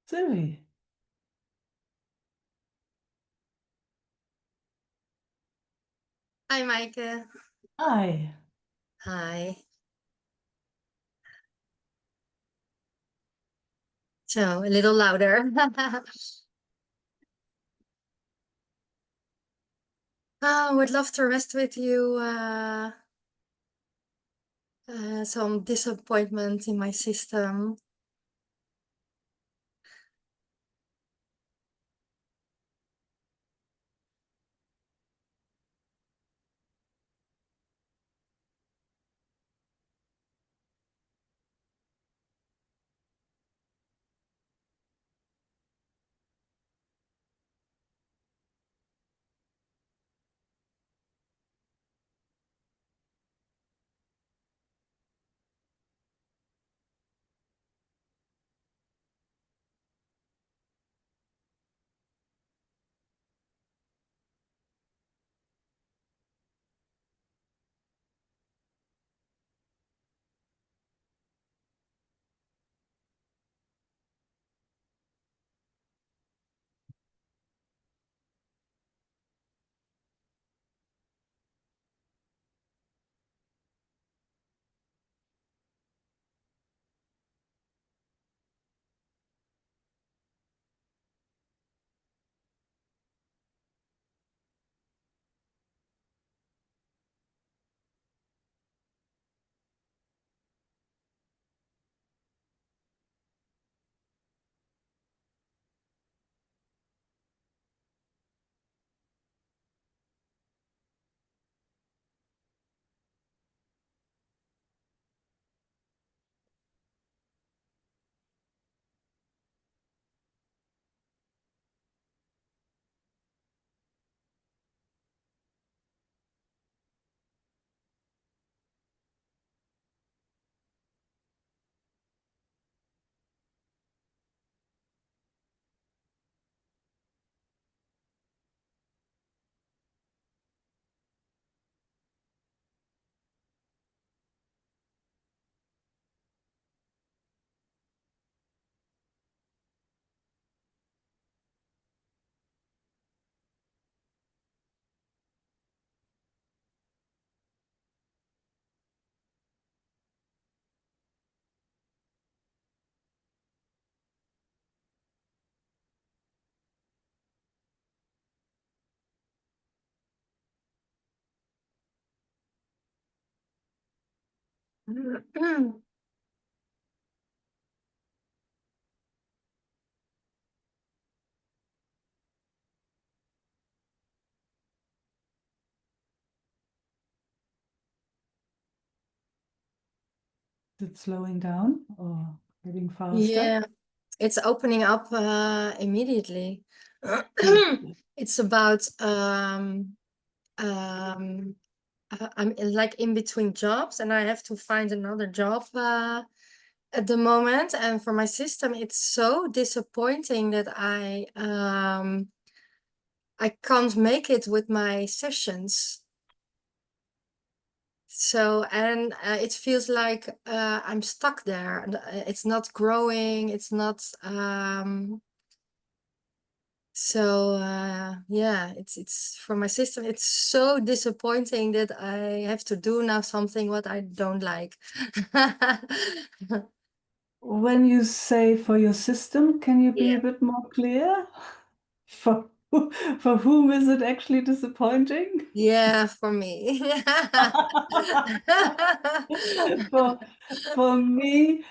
Silly. Hi, Meike. Hi. Hi. So, a little louder. Would love to rest with you some disappointment in my system. Is it slowing down or getting faster? Yeah, it's opening up immediately. Good. It's about I'm like in between jobs and I have to find another job at the moment. And for my system, it's so disappointing that I can't make it with my sessions. So, and it feels like I'm stuck there. And, it's not growing. It's not. Yeah, it's for my system. It's so disappointing that I have to do now something what I don't like. When you say for your system, can you be Yeah. a bit more clear? For, for whom is it actually disappointing? Yeah, for me. For for me,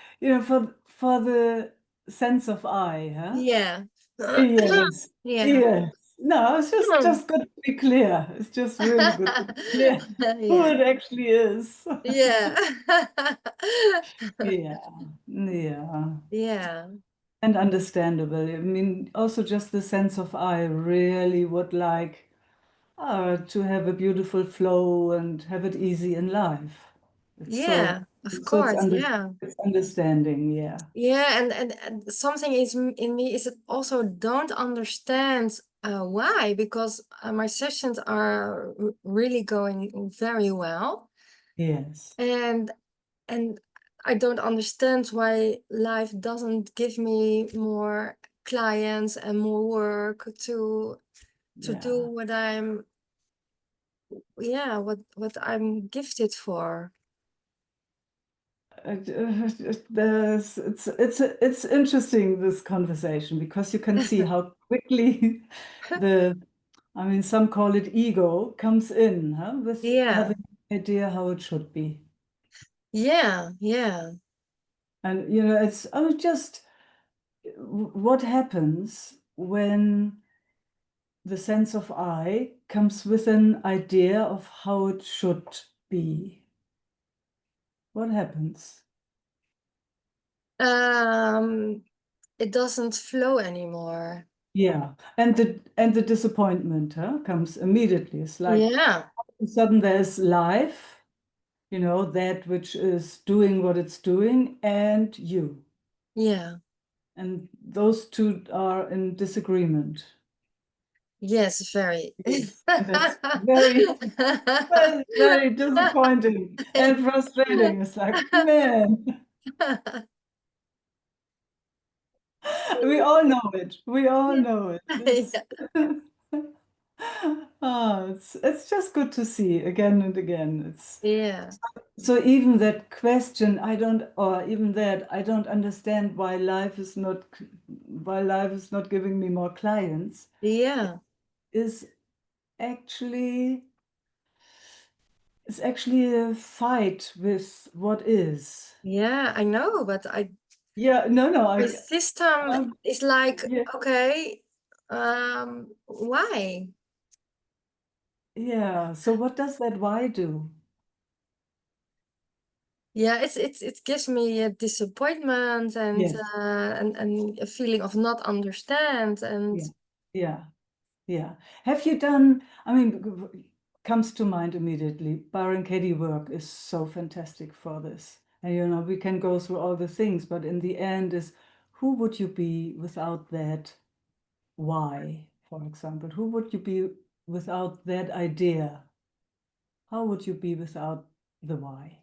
for the sense of I, huh? Yeah. Yes, Yeah. yes. No, it's just good to be clear. It's just really good to be clear who Yeah. it actually is. Yeah. Yeah, yeah. Yeah. And understandable. I mean, also just the sense of I really would like to have a beautiful flow and have it easy in life. It's so Yeah, of so course. Yeah. it's understanding, yeah. Yeah, and something is in me is it also don't understand why, because my sessions are really going very well. Yes. And and I don't understand why life doesn't give me more clients and more work to do Yeah. what I'm, yeah, what I'm gifted for. It's interesting, this conversation, because you can see how quickly the, I mean, some call it ego, comes in, huh, with Yeah, having an idea how it should be. yeah, yeah, And, it's, I mean, just what happens when the sense of I comes with an idea of how it should be. What happens? um it doesn't flow anymore. Yeah, and the disappointment, huh, comes immediately. It's like Yeah, all of a sudden there's life, that which is doing what it's doing, and you. yeah, And those two are in disagreement. yes, very. And that's very, very, very disappointing and frustrating. It's like, man, we all know it. We all Yeah. know it. It's Yeah, it's just good to see again and again. It's yeah, so even that question, or even that, I don't understand why life is not giving me more clients, yeah, is actually is actually a fight with what is. yeah, I know, but Yeah, no, no, my system um, is like, yeah, okay, why? yeah. So what does that why do? Yeah, it gives me a disappointment Yes, and a feeling of not understand and yeah, yeah. Yeah. Have you done, I mean, comes to mind immediately, Byron Katie work is so fantastic for this. And we can go through all the things, but in the end is, who would you be without that why, for example? Who would you be without that idea? How would you be without the why?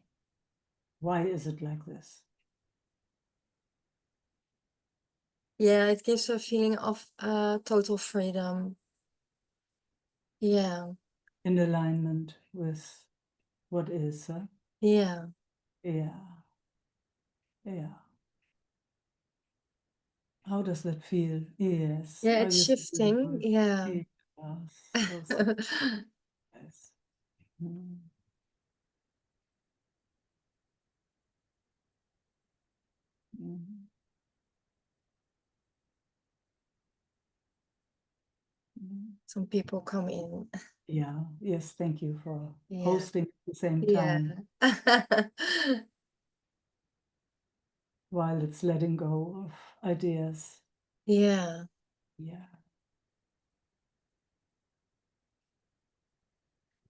Why is it like this? yeah, it gives a feeling of total freedom. Yeah, In alignment with what is, huh? yeah, Yeah, yeah. How does that feel? Yes, yeah, oh, it's you're so shifting. beautiful. Yeah. Yes, so, so nice. Mm, mm, mm. Some people come in. Yeah, yes, thank you for Yeah, hosting at the same yeah, time while it's letting go of ideas. yeah. Yeah,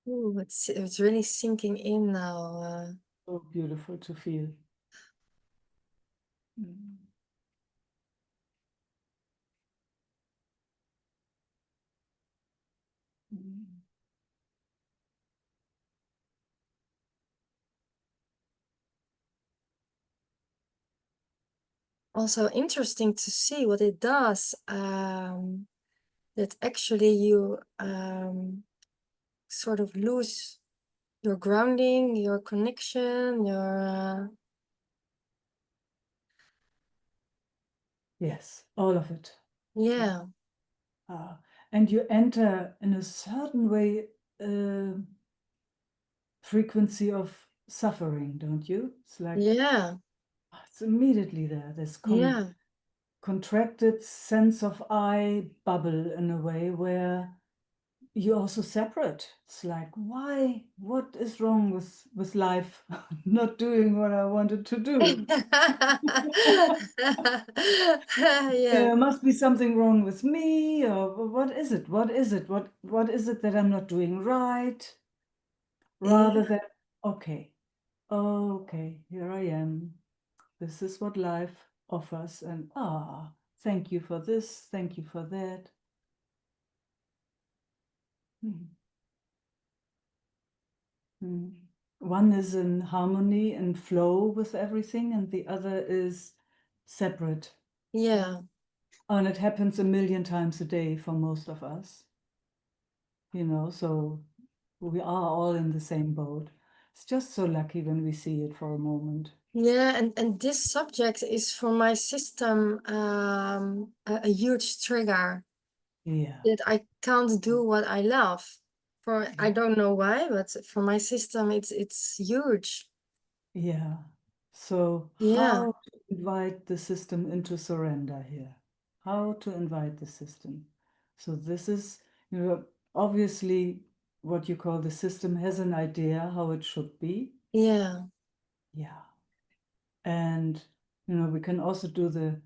Ooh, it's really sinking in now. so beautiful to feel. Mm, mm. Also interesting to see what it does. That actually you sort of lose your grounding, your connection, your Yes, all of it. Yeah. yeah, And you enter in a certain way frequency of suffering, don't you? It's like, yeah, it's immediately there, this yeah. contracted sense of I bubble in a way where you're also separate. It's like, why? What is wrong with life not doing what I wanted to do? Yeah, There must be something wrong with me, or what is it? What is it? What is it that I'm not doing right? Rather yeah, than, okay, okay, here I am. This is what life offers, and thank you for this, thank you for that. Hmm. Hmm. One is in harmony and flow with everything, and the other is separate. Yeah. And it happens a million times a day for most of us, so we are all in the same boat. It's just so lucky when we see it for a moment. Yeah, and this subject is for my system a huge trigger Yeah. that I can't do what I love. For I Yeah. don't know why, but for my system it's huge. Yeah. So Yeah. how to invite the system into surrender here? How to invite the system? So this is, obviously what you call the system has an idea how it should be. Yeah. Yeah. And we can also do the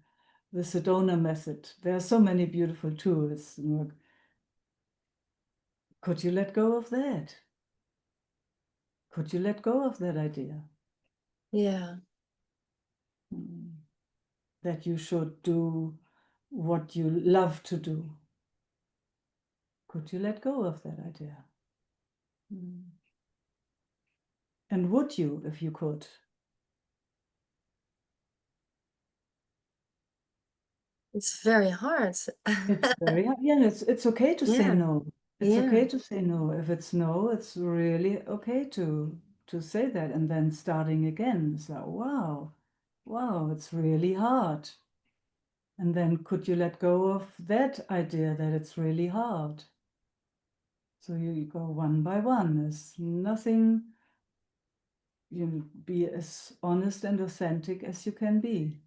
Sedona method. There are so many beautiful tools. Could you let go of that? Could you let go of that idea? Yeah. Mm. That you should do what you love to do. Could you let go of that idea? Mm. And would you, if you could? It's very hard. It's very hard. Yeah, it's okay to say Yeah. no. It's Yeah. okay to say no. If it's no, it's really okay to say that. And then starting again, it's like, wow, it's really hard. And then could you let go of that idea that it's really hard? So you go one by one. There's nothing, be as honest and authentic as you can be.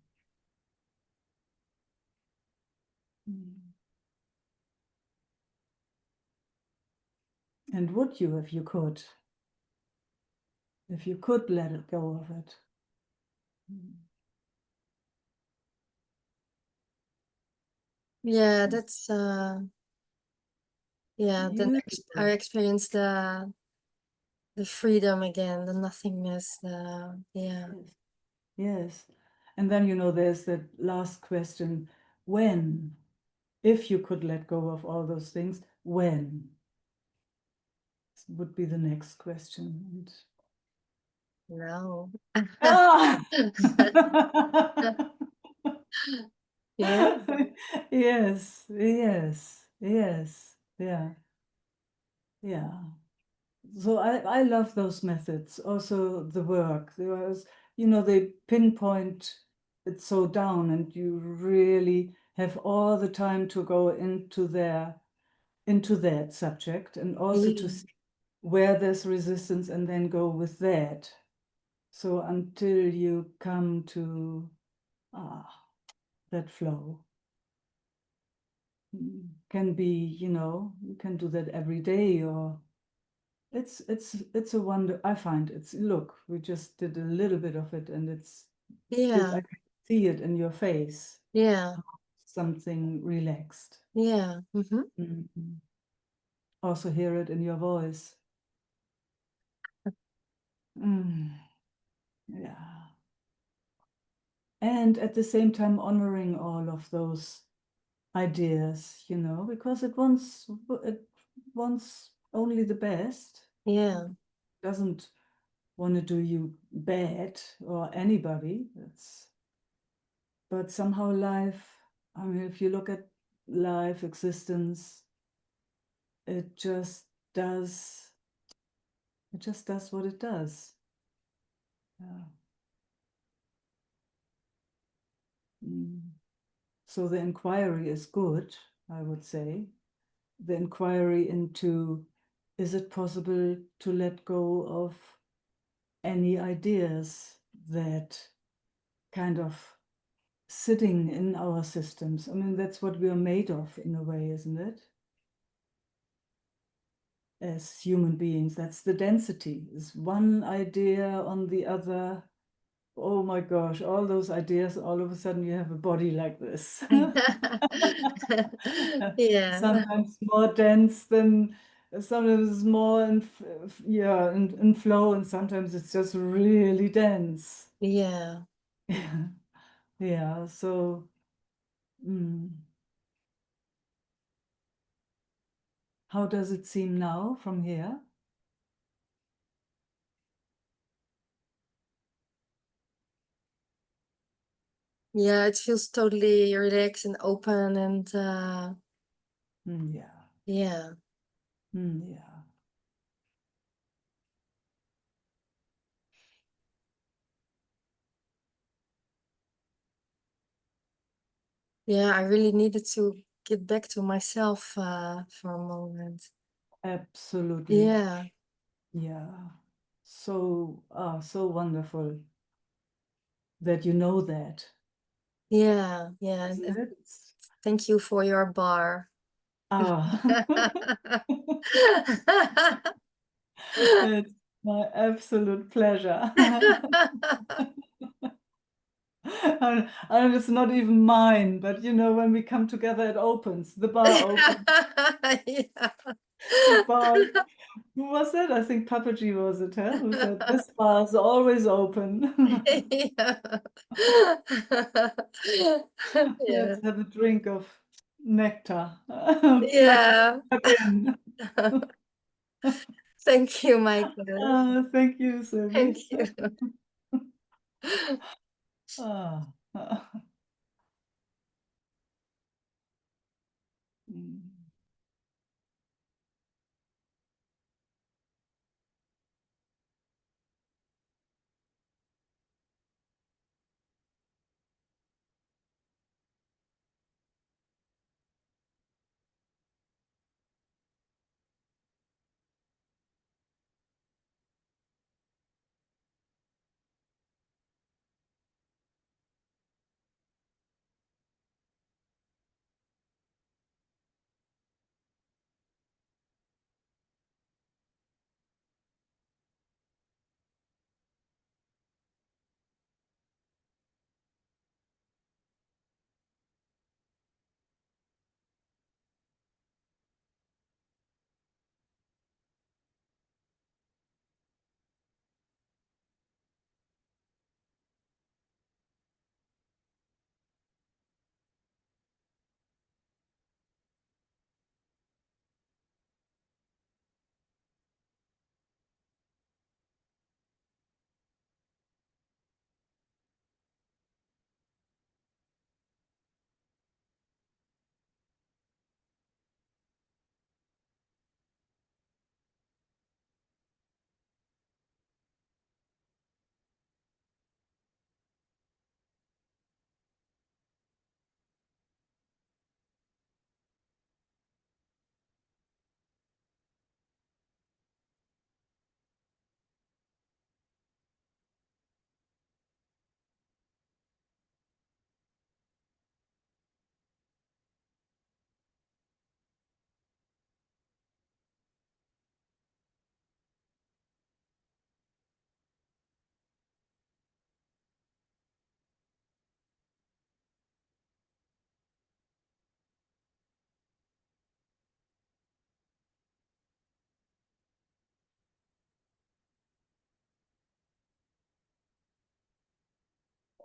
Mm. And would you, if you could? If you could let it go of it. Mm. Yeah, It's that's yeah, then I beautiful. experienced the freedom again, the nothingness, the yeah. Yes. Yes. And then, there's that last question, when? If you could let go of all those things, when? Would be the next question. And No. ah! Yeah. Yes, yes, yes, yeah, yeah. So I love those methods. Also the work. They pinpoint it so down, and you really have all the time to go into that subject, and also to Yeah. see where there's resistance and then go with that. So until you come to that flow. Can be, you can do that every day, or it's a wonder. I find look, we just did a little bit of it, and I Yeah. can see it in your face, Yeah. something relaxed. Yeah. Hmm. Mhm. Also hear it in your voice. Mm, yeah. And at the same time honoring all of those ideas, because it wants only the best. Yeah. Doesn't want to do you bad, or anybody. But somehow life, I mean, if you look at life, existence, it just does, what it does. Yeah. Mm. So the inquiry is good, I would say. The inquiry into, is it possible to let go of any ideas that kind of sitting in our systems? I mean, that's what we are made of in a way, isn't it? As human beings, that's the density. Is one idea on the other. Oh my gosh, all those ideas, all of a sudden you have a body like this. Yeah. Sometimes more dense than, sometimes it's more in flow, and sometimes it's just really dense. Yeah. Yeah, so how does it seem now from here? Yeah, it feels totally relaxed and open and Yeah. yeah. Yeah. Yeah, I really needed to get back to myself for a moment. Absolutely. Yeah. Yeah. So, so wonderful that you know that, Yeah, yeah, isn't and it? thank you for your bar. Ah, it's my absolute pleasure. And it's not even mine, but you know, when we come together, it opens. The bar opens. Yeah. The bar. Who was that? I think Papa G was it, huh? Who said this bar is always open. Yeah. Let's Yeah. have a drink of nectar. Yeah. Plug in. Thank you, Michael. Thank you, Thank Sylvie. you. Ah, mm.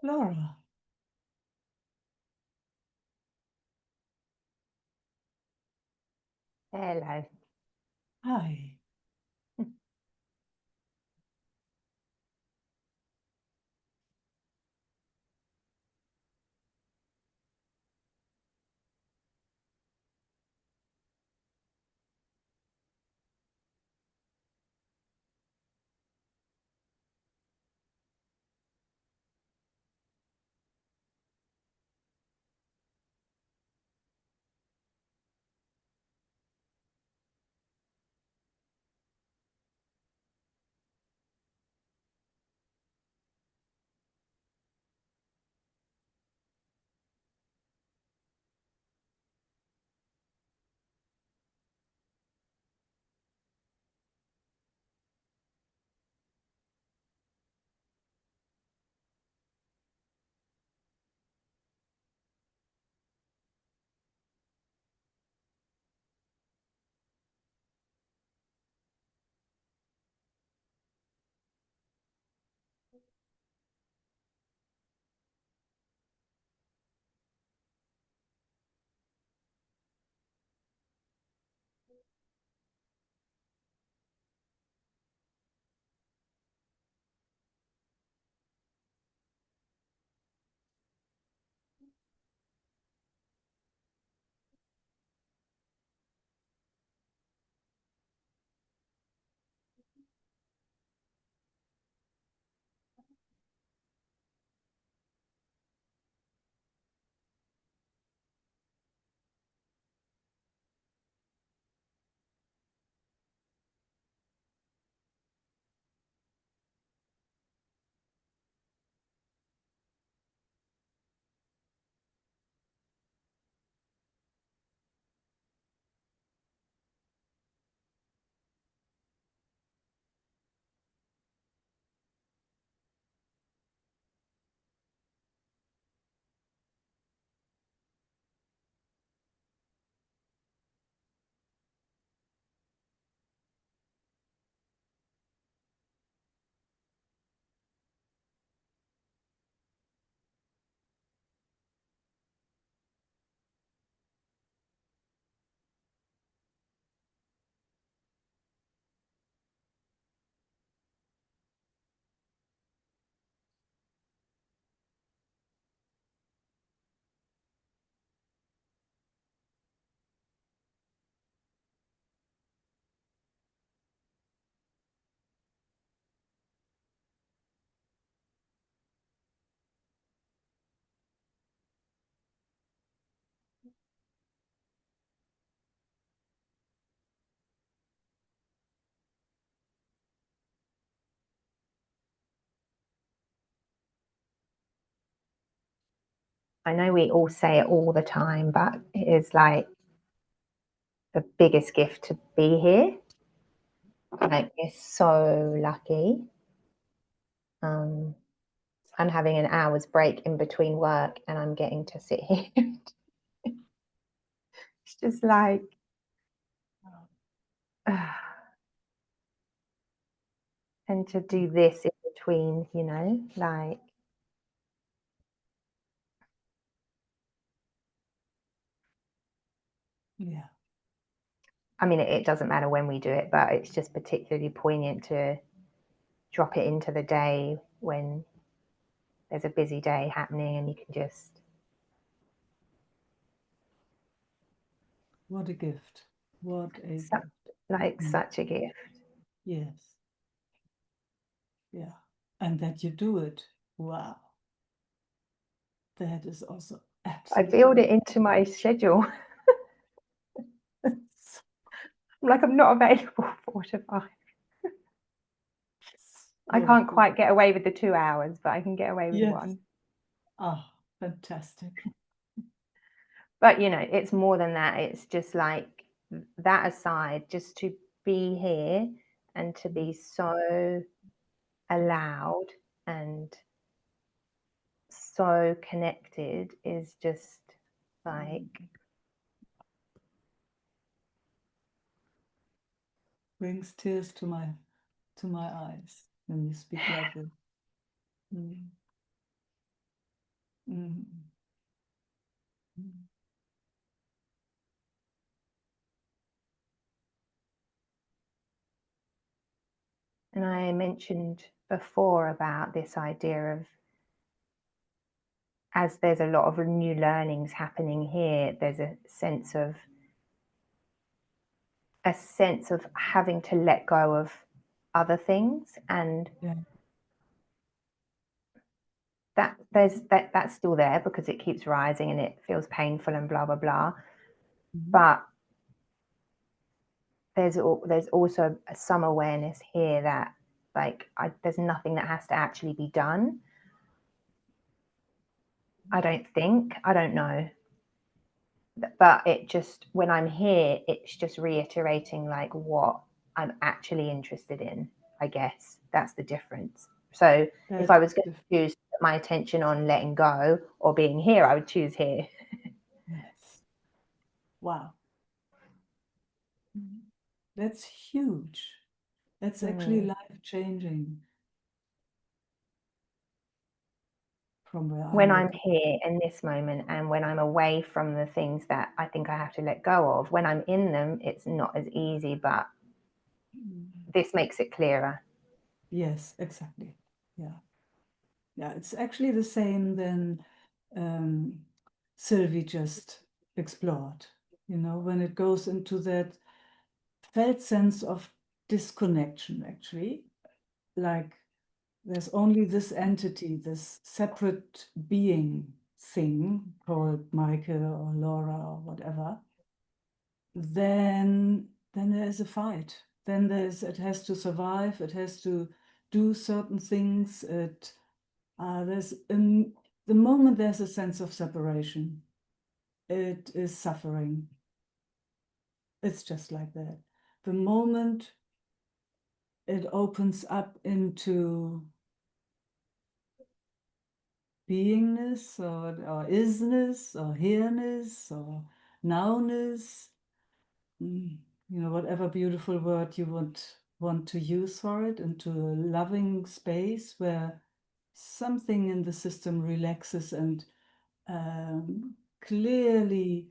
Laura, Hello. hi. I know we all say it all the time, but it is like the biggest gift to be here. Like, you're so lucky. I'm having an hour's break in between work and I'm getting to sit here. It's just like, and to do this in between, you know, like, Yeah. I mean, it doesn't matter when we do it, but it's just particularly poignant to drop it into the day when there's a busy day happening and you can just. What a gift. What a gift. Like, such a gift. Yes. Yeah. And that you do it. Wow. That is also I absolutely. build it into my schedule. Like, I'm not available 4 to 5. I can't quite get away with the 2 hours, but I can get away with 1. Oh, fantastic. But, you know, it's more than that. It's just like, that aside, just to be here and to be so allowed and so connected is just like, brings tears to my eyes when you speak like this. Mm. Mm. Mm. and I mentioned before about this idea of, as there's a lot of new learnings happening here, there's a sense of having to let go of other things, and that's still there because it keeps rising and it feels painful and blah blah blah. But there's also some awareness here that, like, there's nothing that has to actually be done. I don't know, but it just, when I'm here, it's just reiterating like what I'm actually interested in. I guess that's the difference. So if I was going to choose my attention on letting go or being here, I would choose here. Yes. Wow. That's huge. That's actually life-changing from where When I'm I'm looking. here in this moment, and when I'm away from the things that I think I have to let go of, when I'm in them, it's not as easy, but this makes it clearer. Yes, exactly. Yeah. Yeah, it's actually the same than Sylvie just explored. You know, when it goes into that felt sense of disconnection, actually, like there's only this entity, this separate being thing called Meike or Laura or whatever, then there's a fight. Then it has to survive, it has to do certain things. The moment there's a sense of separation, it is suffering. It's just like that. The moment it opens up into beingness or isness or here-ness or now-ness, you know, whatever beautiful word you want to use for it, into a loving space where something in the system relaxes and clearly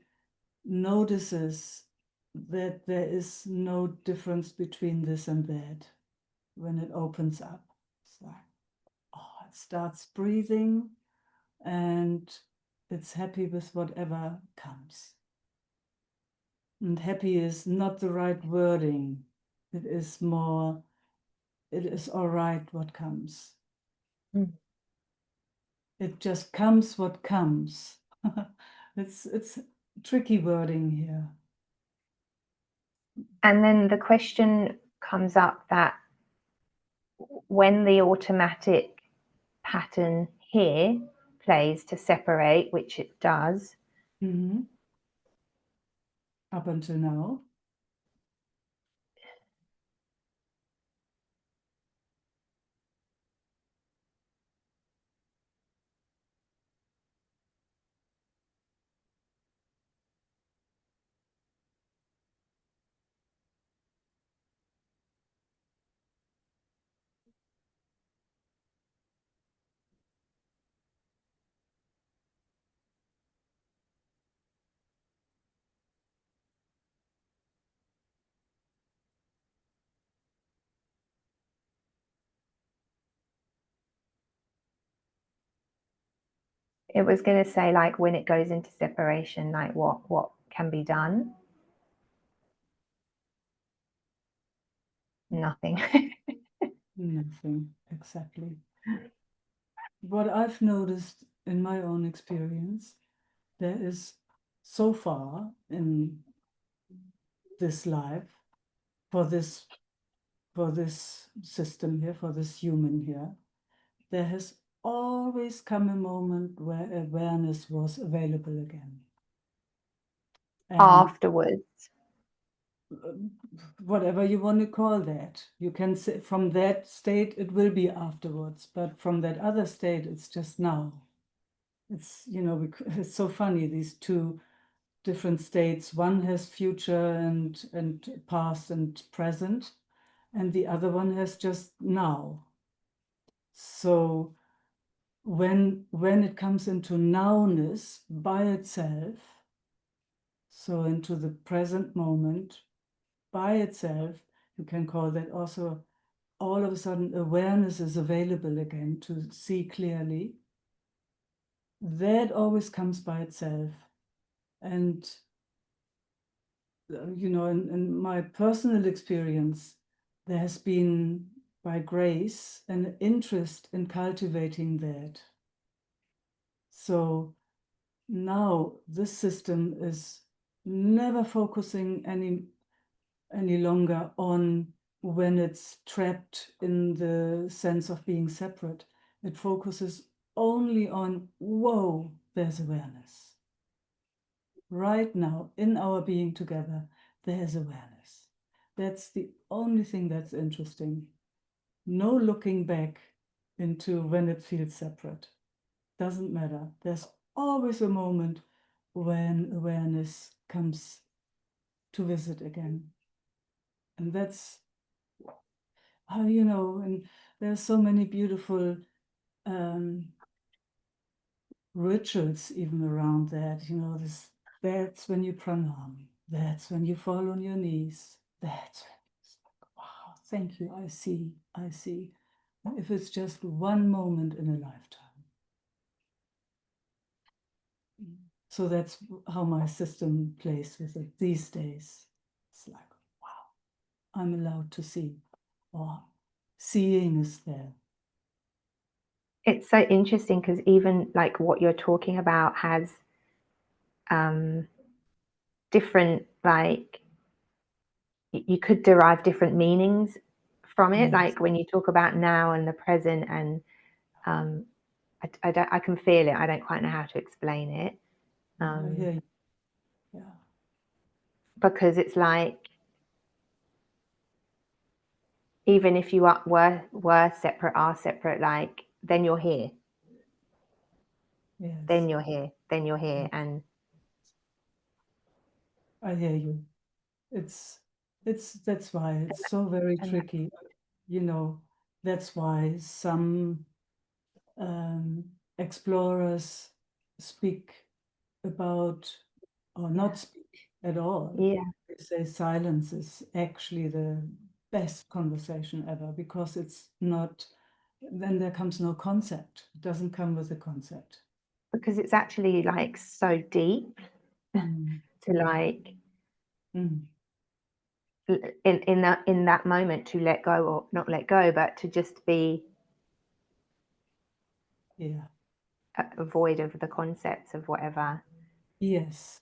notices that there is no difference between this and that. When it opens up, it's like, oh, it starts breathing and it's happy with whatever comes. And happy is not the right wording. It is more, it is all right what comes. It just comes what comes. It's tricky wording here. And then the question comes up that when the automatic pattern here plays to separate, which it does. Up until now. It was going to say, like, when it goes into separation, like what can be done. Nothing. Nothing, exactly. What I've noticed in my own experience, there is so far in this life, for this system here, for this human here, there has always come a moment where awareness was available again. And afterwards, whatever you want to call that, you can say from that state it will be afterwards, but from that other state it's just now. It's, you know, it's so funny, these two different states. One has future and past and present, and the other one has just now. So when it comes into nowness by itself, so into the present moment by itself, you can call that also, all of a sudden awareness is available again to see clearly. That always comes by itself. And you know, in my personal experience, there has been, by grace, an interest in cultivating that. So now this system is never focusing any longer on when it's trapped in the sense of being separate. It focuses only on, whoa, there's awareness. Right now, in our being together, there's awareness. That's the only thing that's interesting. No looking back into when it feels separate. Doesn't matter. There's always a moment when awareness comes to visit again. And that's how, you know, and there's so many beautiful rituals even around that, you know, that's when you pranam, that's when you fall on your knees, that's when it's like, wow, thank you, I see. If it's just one moment in a lifetime. So that's how my system plays with it these days. It's like, wow, I'm allowed to see, or seeing is there. it's so interesting because even like what you're talking about has different, like, you could derive different meanings from it. Yes. Like when you talk about now and the present, and I can feel it. I don't quite know how to explain it. I hear you. Yeah. Because it's like, even if you were separate, are separate, like, then you're here. Yes. Then you're here. Then you're here. And I hear you. That's why it's so very tricky. You know, that's why some explorers speak about, or not speak at all. yeah, They say silence is actually the best conversation ever, because it's not, then there comes no concept. It doesn't come with a concept. because it's actually like so deep to like in that moment to let go, or not let go, but to just be void of the concepts of whatever. Yes.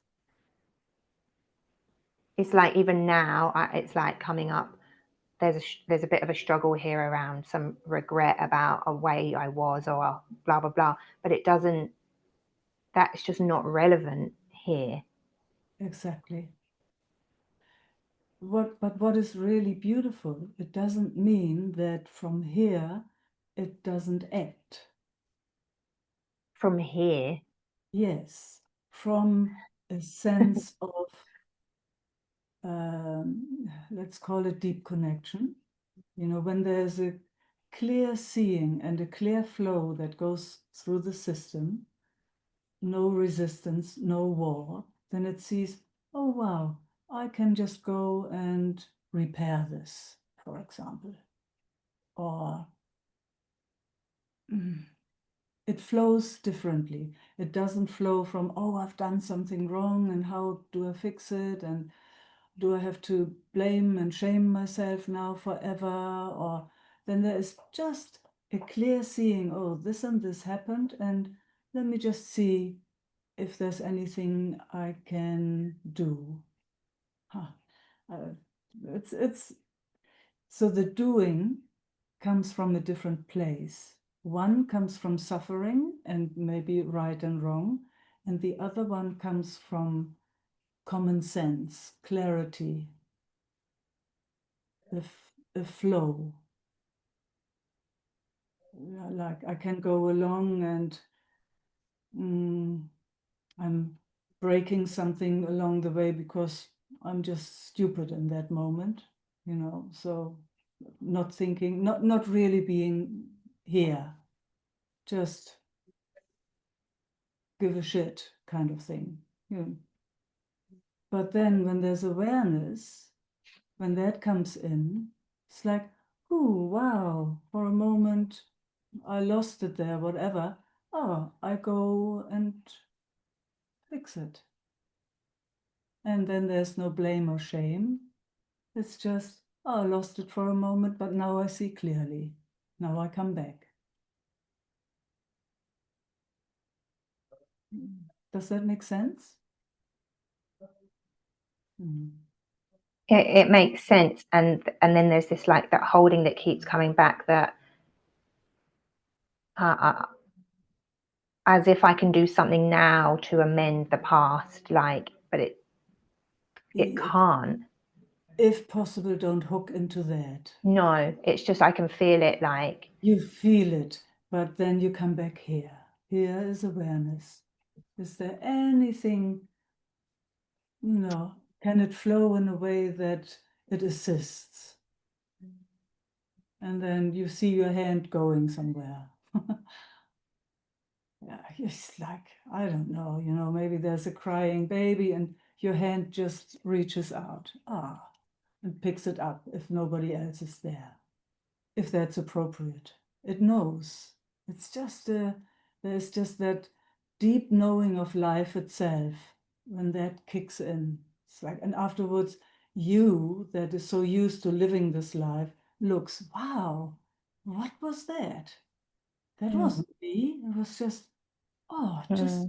It's like even now, it's like coming up there's a bit of a struggle here around some regret about a way I was or blah blah blah, but it doesn't. That's just not relevant here. Exactly. But what is really beautiful, it doesn't mean that from here it doesn't act. From here. Yes, from a sense of, let's call it deep connection. You know, when there's a clear seeing and a clear flow that goes through the system, no resistance, no war, then it sees, oh wow, I can just go and repair this, for example. Or it flows differently. It doesn't flow from, oh, I've done something wrong and how do I fix it? And do I have to blame and shame myself now forever? Or then there is just a clear seeing, oh, this and this happened, and let me just see if there's anything I can do. Huh. It's so the doing comes from a different place. One comes from suffering and maybe right and wrong, and the other one comes from common sense, clarity, the flow. Yeah, like I can go along and I'm breaking something along the way because I'm just stupid in that moment, you know, so not thinking, not really being here, just give a shit kind of thing. You know. But then when there's awareness, when that comes in, it's like, oh, wow, for a moment I lost it there, whatever. Oh, I go and fix it. And then there's no blame or shame. It's just, oh, I lost it for a moment, but now I see clearly. Now I come back. Does that make sense? Mm. It makes sense, and then there's this like that holding that keeps coming back, that as if I can do something now to amend the past, like, but it can't. If possible, don't hook into that. No, it's just I can feel it, like you feel it, but then you come back here. Here is awareness. Is there anything, you know, can it flow in a way that it assists? And then you see your hand going somewhere. Yeah, it's like, I don't know, you know, maybe there's a crying baby and your hand just reaches out, and picks it up if nobody else is there, if that's appropriate. It knows. It's just there's just that deep knowing of life itself when that kicks in. It's like, and afterwards, you that is so used to living this life looks, wow, what was that? That wasn't me. It was just, just,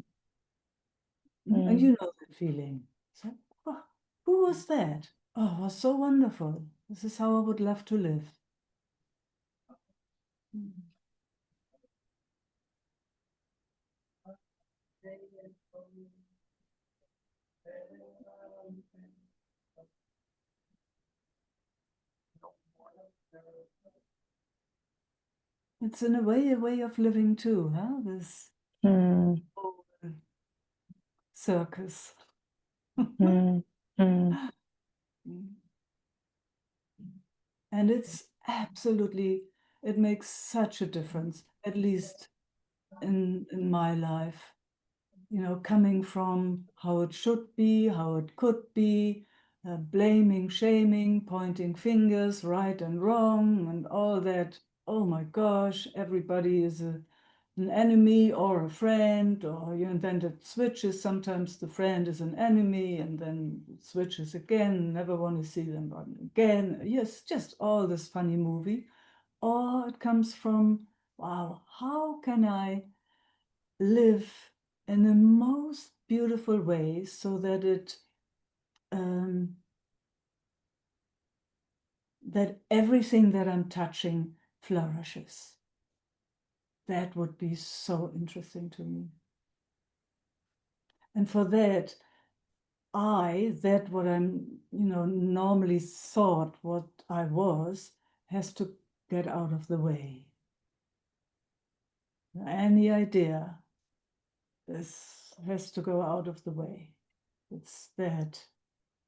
and you know that feeling. It's like, oh, who was that? Oh, it was so wonderful. This is how I would love to live. It's in a way of living too, huh? This whole circus. And it's absolutely, it makes such a difference, at least in my life. You know, coming from how it should be, how it could be, blaming, shaming, pointing fingers, right and wrong, and all that. Oh my gosh, everybody is an enemy or a friend, or you know, and then it switches. Sometimes the friend is an enemy, and then it switches again. Never want to see them again. Yes, just all this funny movie. Or it comes from, wow, how can I live in the most beautiful way so that it that everything that I'm touching flourishes. That would be so interesting to me. And for that, what I'm, normally thought what I was, has to get out of the way. Any idea, this has to go out of the way. It's that,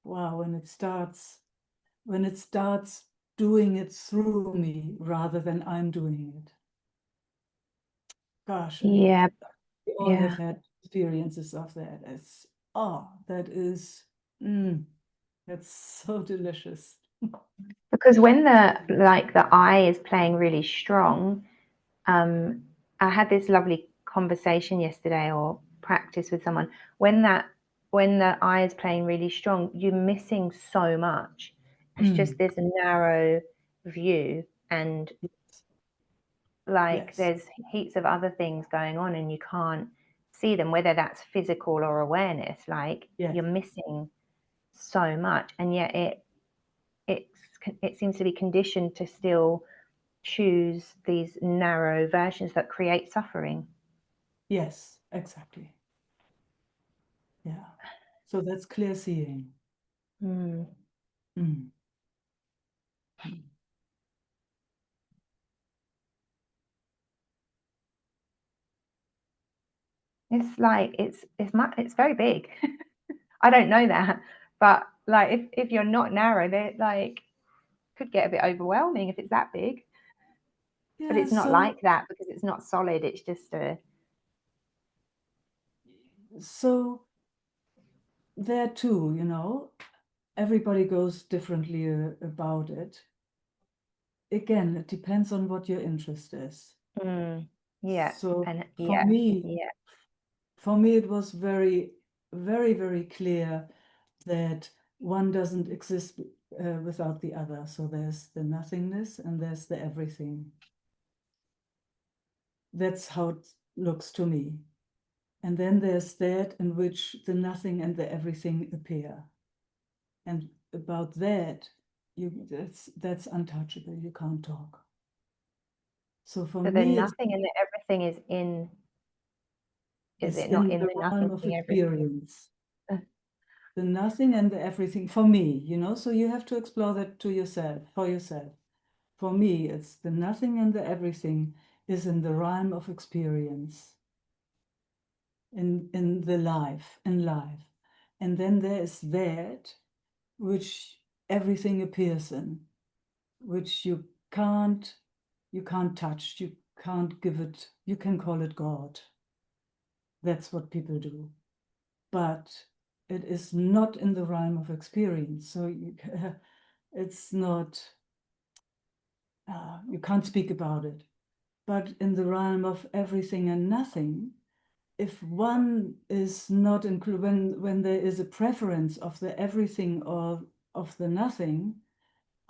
wow, when it starts doing it through me rather than I'm doing it. Gosh, and Yeah, we all have had experiences of that. That's so delicious. because when the I is playing really strong, I had this lovely conversation yesterday or practice with someone. When the I is playing really strong, you're missing so much. It's just this narrow view, and Yes. there's heaps of other things going on and you can't see them, whether that's physical or awareness. Yes. You're missing so much, and yet it seems to be conditioned to still choose these narrow versions that create suffering. Yes, exactly. Yeah. So that's clear seeing. Mm. Mm. It's very big. I don't know that, but if you're not narrow, they could get a bit overwhelming if it's that big. But Yeah, it's not like that because it's not solid. It's just so there too, everybody goes differently about it. Again, it depends on what your interest is. Yeah. So And for yeah, me, yeah. it was very, very, very clear that one doesn't exist without the other. So there's the nothingness and there's the everything. That's how it looks to me. And then there's that in which the nothing and the everything appear. And about that, that's untouchable. You can't talk. So for So the me, nothing and the everything is it's it not in in the the realm nothing of and everything? experience. The nothing and the everything for me, so you have to explore that for yourself. For me, it's the nothing and the everything is in the realm of experience, in life. And then there is that which everything appears in, which you can't touch, you can't give it, you can call it God. That's what people do. But it is not in the realm of experience. So it's not, you can't speak about it. But in the realm of everything and nothing, if one is not included, when there is a preference of the everything or of the nothing,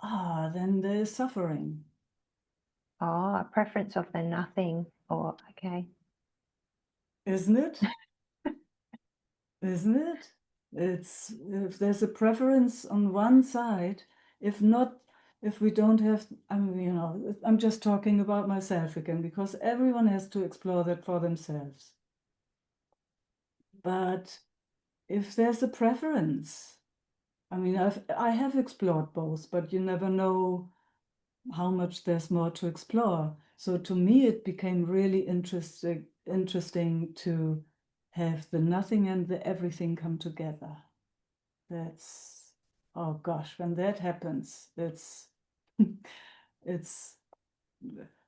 then there is suffering. A preference of the nothing, or okay. Isn't it? Isn't it? It's, if there's a preference on one side, if we don't have, I'm just talking about myself again, because everyone has to explore that for themselves. But if there's a preference, I have explored both, but you never know how much there's more to explore. So to me, it became really interesting to have the nothing and the everything come together. That's, oh gosh, when that happens, it's it's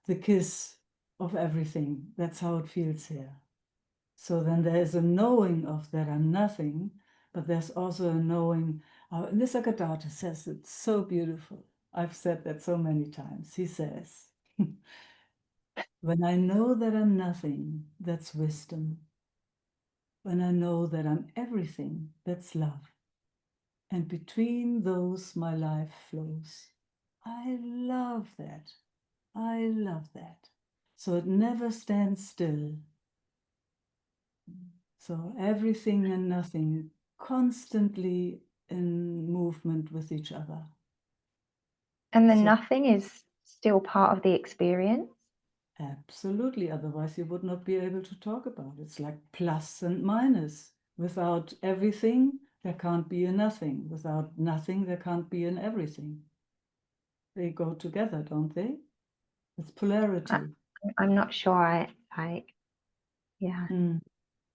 the kiss of everything. That's how it feels here. So then there's a knowing of that I'm nothing, but there's also a knowing. Nisargadatta says it's so beautiful. I've said that so many times. He says, when I know that I'm nothing, that's wisdom. When I know that I'm everything, that's love. And between those, my life flows. I love that. I love that. So it never stands still. So everything and nothing constantly in movement with each other. And the So nothing is still part of the experience? absolutely, otherwise you would not be able to talk about it. It's like plus and minus. Without everything, there can't be a nothing. Without nothing, there can't be an everything. They go together, don't they? It's polarity. I'm not sure I like, yeah. Mm.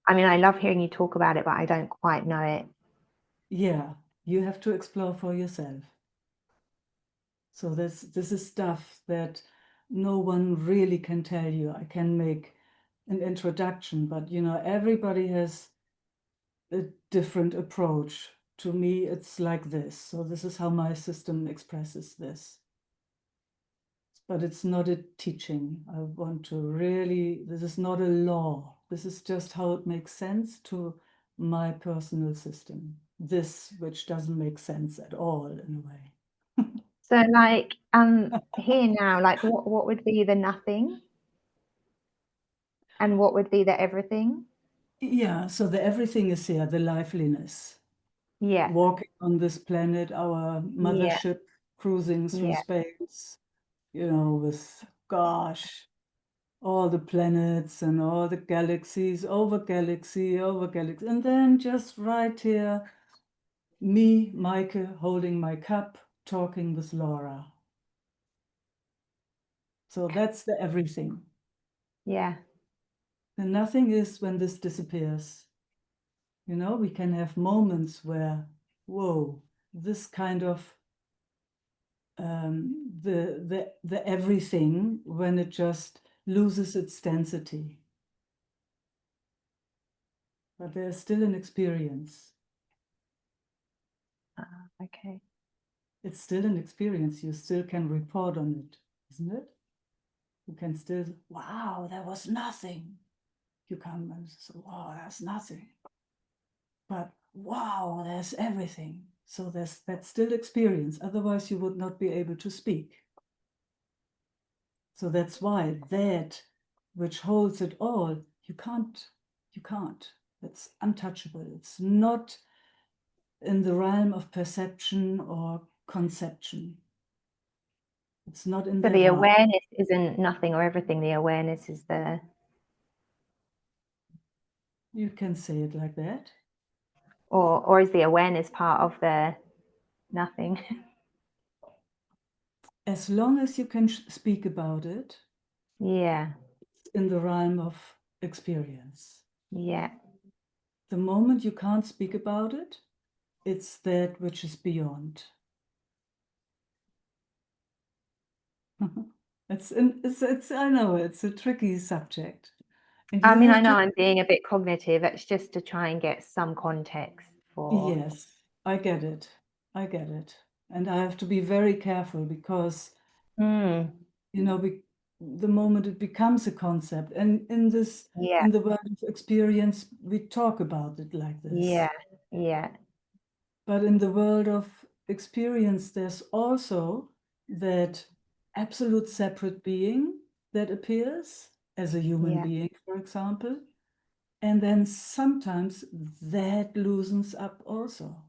I mean, I love hearing you talk about it, but I don't quite know it. Yeah, you have to explore for yourself. So this is stuff that no one really can tell you. I can make an introduction, but you know, everybody has a different approach. To me, it's like this. So this is how my system expresses this. But it's not a teaching. I want to really, this is not a law. This is just how it makes sense to my personal system. This, which doesn't make sense at all in a way. So like, here now, like what would be the nothing? And what would be the everything? Yeah, so the everything is here, the liveliness. Yeah, Walking on this planet, our yeah, mothership cruising through yeah, space, you know, with, gosh, all the planets and all the galaxies, over galaxy, over galaxy. And then just right here, me, Meike, holding my cup, talking with Laura. So that's the everything. yeah, The nothing is when this disappears. You know, we can have moments where, whoa, this kind of the everything, when it just loses its density. But there's still an experience. okay. It's still an experience. You still can report on it, isn't it? You can still, wow, there was nothing. You come and say, wow, there's nothing. But wow, there's everything. So that's still experience. Otherwise, you would not be able to speak. So that's why that which holds it all, you can't. It's untouchable. It's not in the realm of perception or conception. It's not in So that the realm. awareness isn't nothing or everything. The awareness is the, You can say it like that. or is the awareness part of the nothing? As long as you can speak about it, Yeah, it's in the realm of experience. yeah, The moment you can't speak about it, it's that which is beyond. It's I know it's a tricky subject. And I you mean, I have know to, I'm being a bit cognitive. It's just to try and get some context for. yes, I get it. I get it. And I have to be very careful because, Mm, you know, the moment it becomes a concept, and yeah, in the world of experience, we talk about it like this. yeah, yeah, But in the world of experience, there's also that absolute separate being that appears as a human yeah, being, for example. And then sometimes that loosens up also.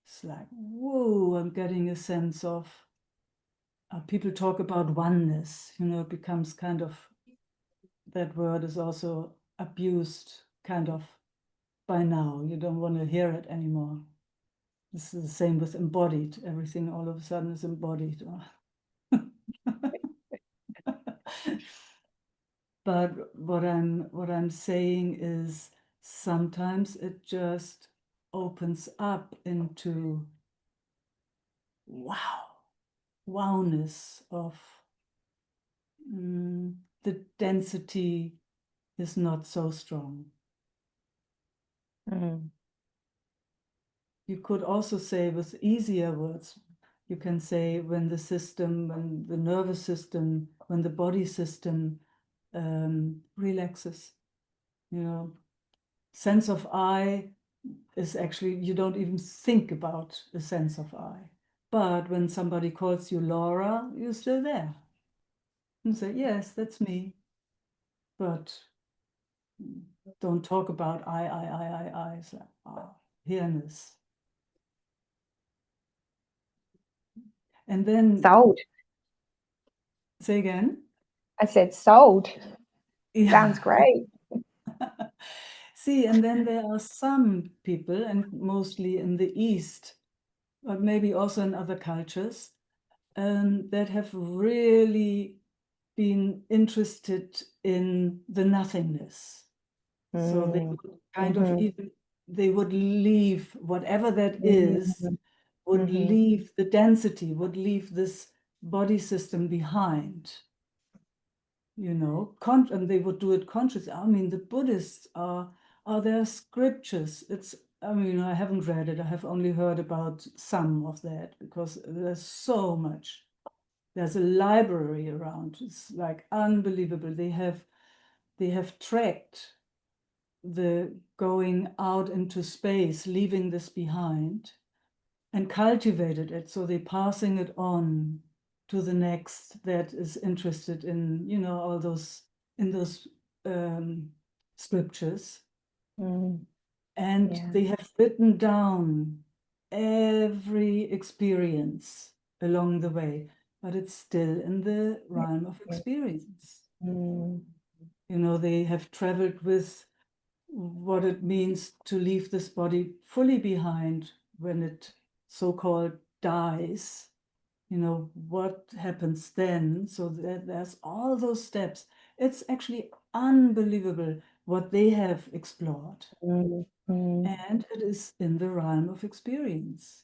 It's like, whoa, I'm getting a sense of, people talk about oneness, you know, it becomes kind of, that word is also abused kind of by now. You don't want to hear it anymore. This is the same with embodied. Everything all of a sudden is embodied. But what I'm saying is sometimes it just opens up into wowness of, the density is not so strong. mm, You could also say with easier words, you can say when the nervous system, when the body system relaxes, you know, sense of I is actually, you don't even think about a sense of I. But when somebody calls you Laura, you're still there. You say, yes, that's me. But don't talk about I. It's like, here-ness. And then, Sold. say again? I said sold. Yeah. Sounds great. See, and then there are some people, and mostly in the East, but maybe also in other cultures, that have really been interested in the nothingness. So they would kind of even, they would leave whatever that is, would leave the density, would leave this body system behind. You know, and they would do it consciously. I mean, the Buddhists are there scriptures. I mean, I haven't read it. I have only heard about some of that because there's so much. There's a library around. It's like unbelievable. They have tracked the going out into space, leaving this behind, and cultivated it. So they're passing it on to the next that is interested in, you know, all those in those scriptures. And Yeah. they have written down every experience along the way, but it's still in the realm of experience. You know, they have traveled with what it means to leave this body fully behind when it so-called dies. You know, what happens then? So there's all those steps. It's actually unbelievable what they have explored. And it is in the realm of experience.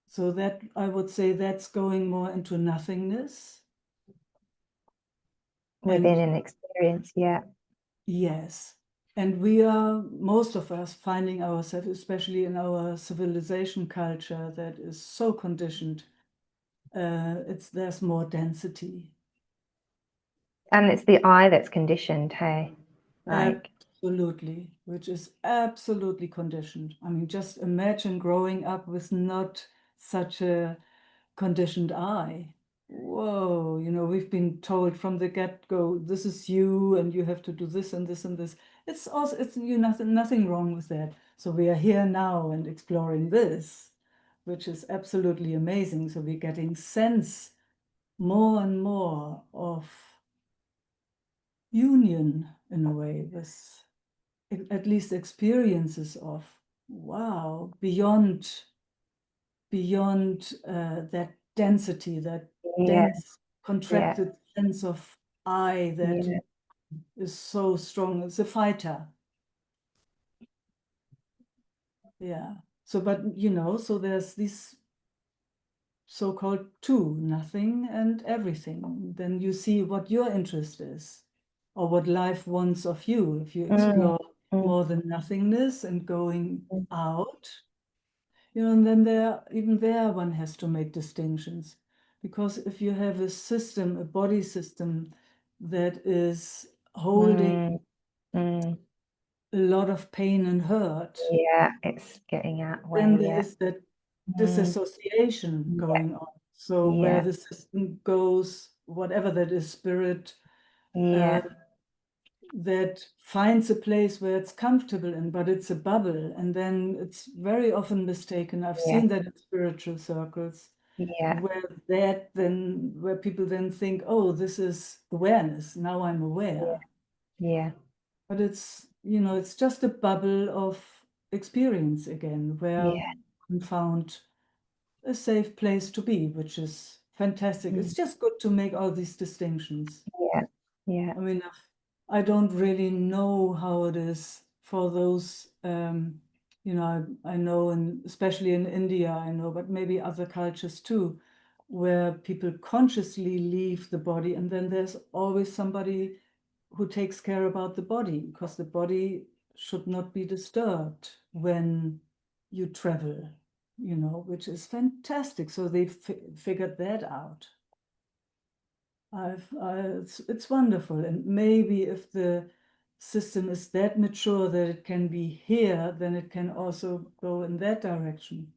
So that, I would say, that's going more into nothingness. Within an experience, yeah. Yes. And we are, most of us, finding ourselves, especially in our civilization culture that is so conditioned, there's more density. And it's the eye that's conditioned, hey? Like, absolutely, which is absolutely conditioned. I mean, just imagine growing up with not such a conditioned eye. Whoa, you know, we've been told from the get-go, this is you, and you have to do this and this and this. It's also, nothing wrong with that. So we are here now and exploring this, which is absolutely amazing. So we're getting sense more and more of union in a way, with at least experiences of, wow, beyond that density, that dense, contracted sense of I that is so strong. It's a fighter. Yeah. So, but you know, so there's this so-called two, nothing and everything. Then you see what your interest is, or what life wants of you. If you explore more than nothingness and going out, you know, and then even there one has to make distinctions. Because if you have a system, a body system that is holding a lot of pain and hurt, yeah, it's getting out then way, there yeah. is that disassociation going on. So where the system goes, whatever that is, spirit, that finds a place where it's comfortable in, but it's a bubble. And then it's very often mistaken. I've seen that in spiritual circles, where people then think, oh, this is awareness. Now I'm aware. Yeah. But it's, you know, it's just a bubble of experience again, where we found a safe place to be, which is fantastic. It's just good to make all these distinctions. Yeah. I mean, I don't really know how it is for those, you know, I know, and especially in India, I know, but maybe other cultures too, where people consciously leave the body, and then there's always somebody who takes care about the body, because the body should not be disturbed when you travel, you know, which is fantastic. So they figured that out. It's wonderful. And maybe if the system is that mature that it can be here, then it can also go in that direction.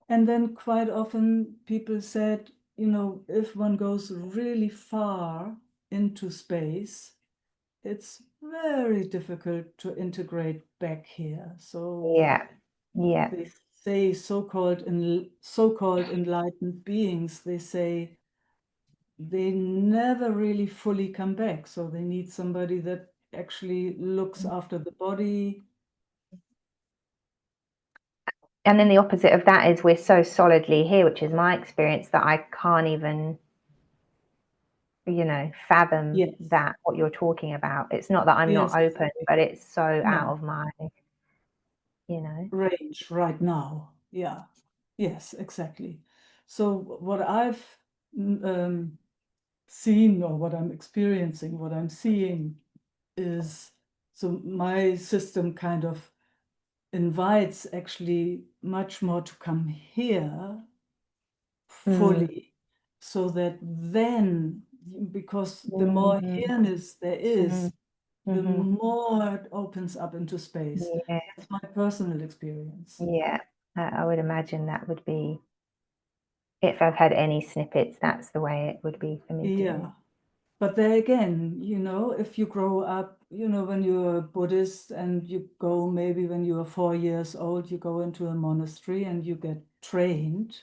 And then quite often people said, you know, if one goes really far into space, it's very difficult to integrate back here. So Yeah. they say so-called enlightened beings, they say they never really fully come back. So they need somebody that actually looks after the body. And then the opposite of that is we're so solidly here, which is my experience, that I can't even, fathom Yes. that, what you're talking about. It's not that I'm not Yes, open, exactly. but it's so out No. of my, range right now. Yeah. Yes, exactly. So what I've seen, or what I'm experiencing, what I'm seeing is, so my system kind of invites actually much more to come here fully, so that then, because the more here-ness there is, the more it opens up into space. Yeah. That's my personal experience. Yeah, I would imagine that would be, if I've had any snippets, that's the way it would be for me Yeah. too. But there again, if you grow up, when you're a Buddhist and you go, maybe when you are 4 years old, you go into a monastery and you get trained,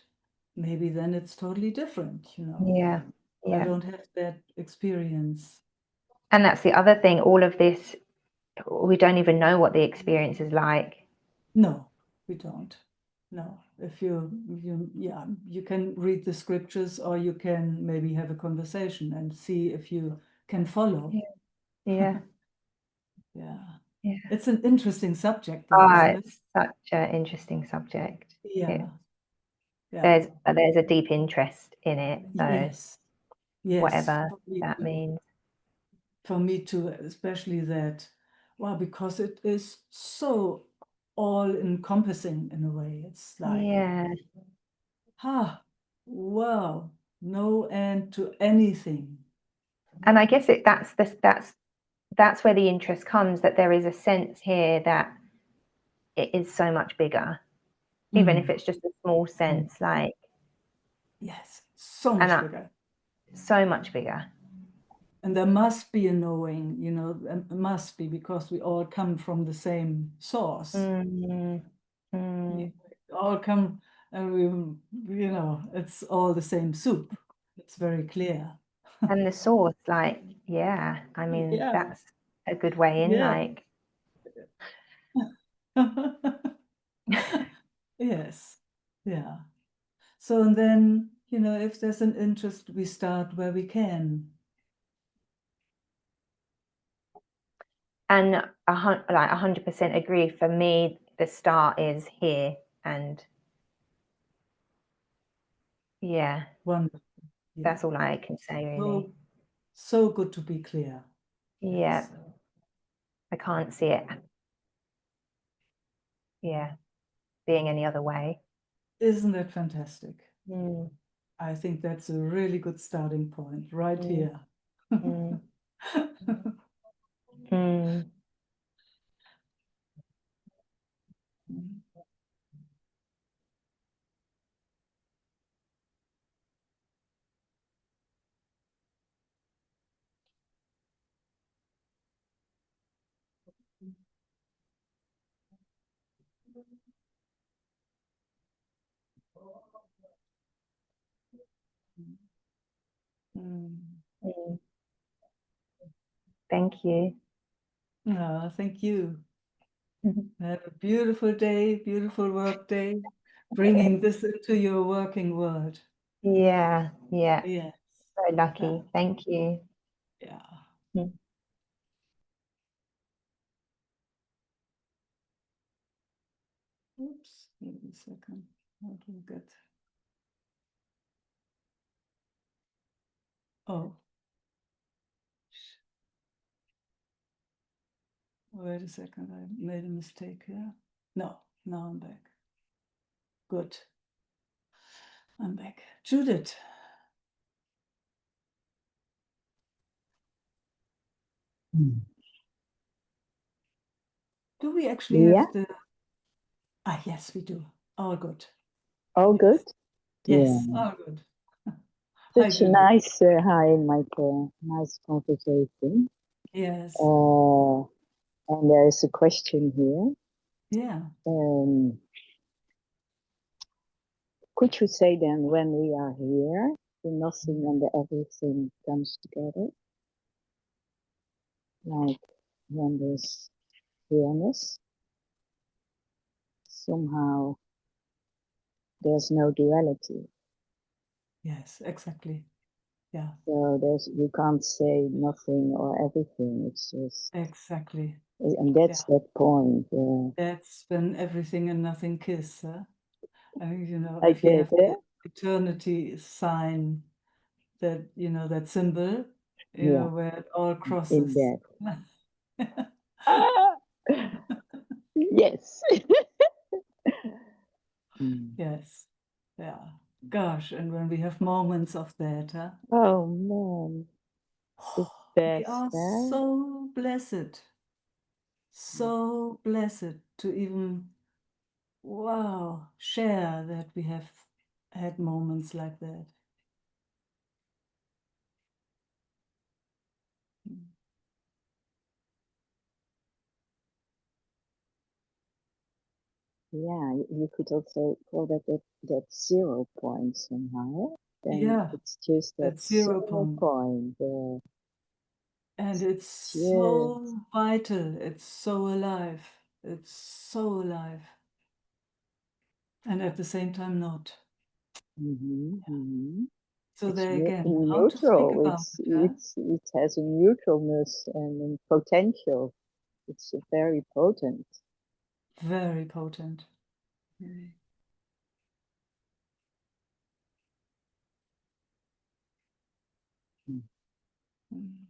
maybe then it's totally different, Yeah, I yeah. don't have that experience. And that's the other thing, all of this, we don't even know what the experience is like. No, we don't. No, if you can read the scriptures, or you can maybe have a conversation and see if you can follow. Yeah, Yeah. yeah. It's an interesting subject though, isn't it? It's such an interesting subject. Yeah. Yeah. There's a deep interest in it, so Yes. Yes. whatever For me that too. means. For me too, especially that, well, because it is so all-encompassing in a way. It's like, Yeah. wow, no end to anything. And I guess that's where the interest comes, that there is a sense here that it is so much bigger, even if it's just a small sense, like, Yes, so much bigger. so much bigger. And there must be a knowing, it must be, because we all come from the same source. We all come, and it's all the same soup. It's very clear. And the source, like, yeah, I mean, Yeah. that's a good way in, Yeah. like. Yes. Yeah. So, and then, if there's an interest, we start where we can. And 100% agree. For me, the start is here, and yeah, Wonderful. Yeah. that's all I can say, really. So good to be clear. Yeah, Yes. I can't see it, yeah, being any other way. Isn't that fantastic? Mm. I think that's a really good starting point right here. Mm. Mm. Mm. Thank you. Thank you. Have a beautiful day, beautiful work day, bringing this into your working world. Yeah, yeah. Yes. So lucky. Thank you. Yeah. Mm. Oops, wait a second. How do we get? Oh. Wait a second, I made a mistake here. No, now I'm back. Good. I'm back. Judith. Do we actually have the... yes, we do. All good. All Yes. good? Yes, Yeah. all good. Hi, Such a Judith. nice, hi, Meike. Nice conversation. Yes. And there is a question here. Yeah. could you say then when we are here, the nothing and the everything comes together? Like when there's awareness, somehow there's no duality. Yes, exactly. Yeah, So you can't say nothing or everything. It's just, exactly. and that's Yeah. that point. That's when everything and nothing kiss. Huh? I mean, I if you get have it. the eternity sign, that, that symbol, Yeah, where it all in crosses. that. Ah, yes. Mm. Yes. Yeah. Gosh, and when we have moments of that, huh? Oh man, the We best, are huh? so blessed to even, wow, share that we have had moments like that. Yeah, you could also call that 0 point somehow. Then Yeah, it's just that that's 0 0 point. point. And it's Just. so vital, it's so alive, it's so alive. And at the same time not. So It's there again, how to speak neutral. about it, huh? It has a neutralness and a potential. It's very potent. Very potent. Mm. Mm. Mm.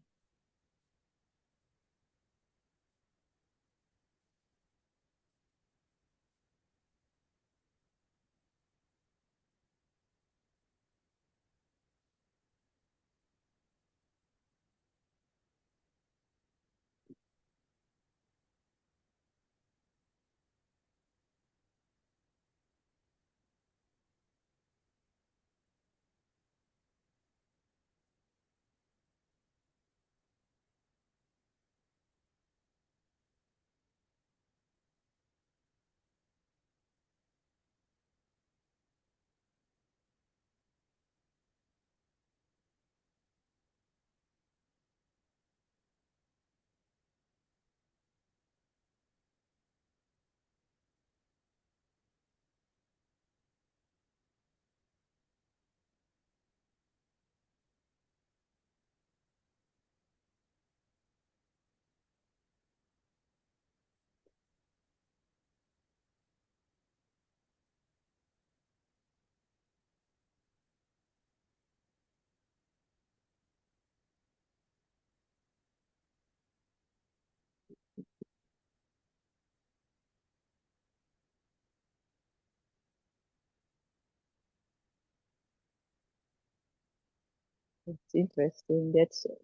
It's interesting.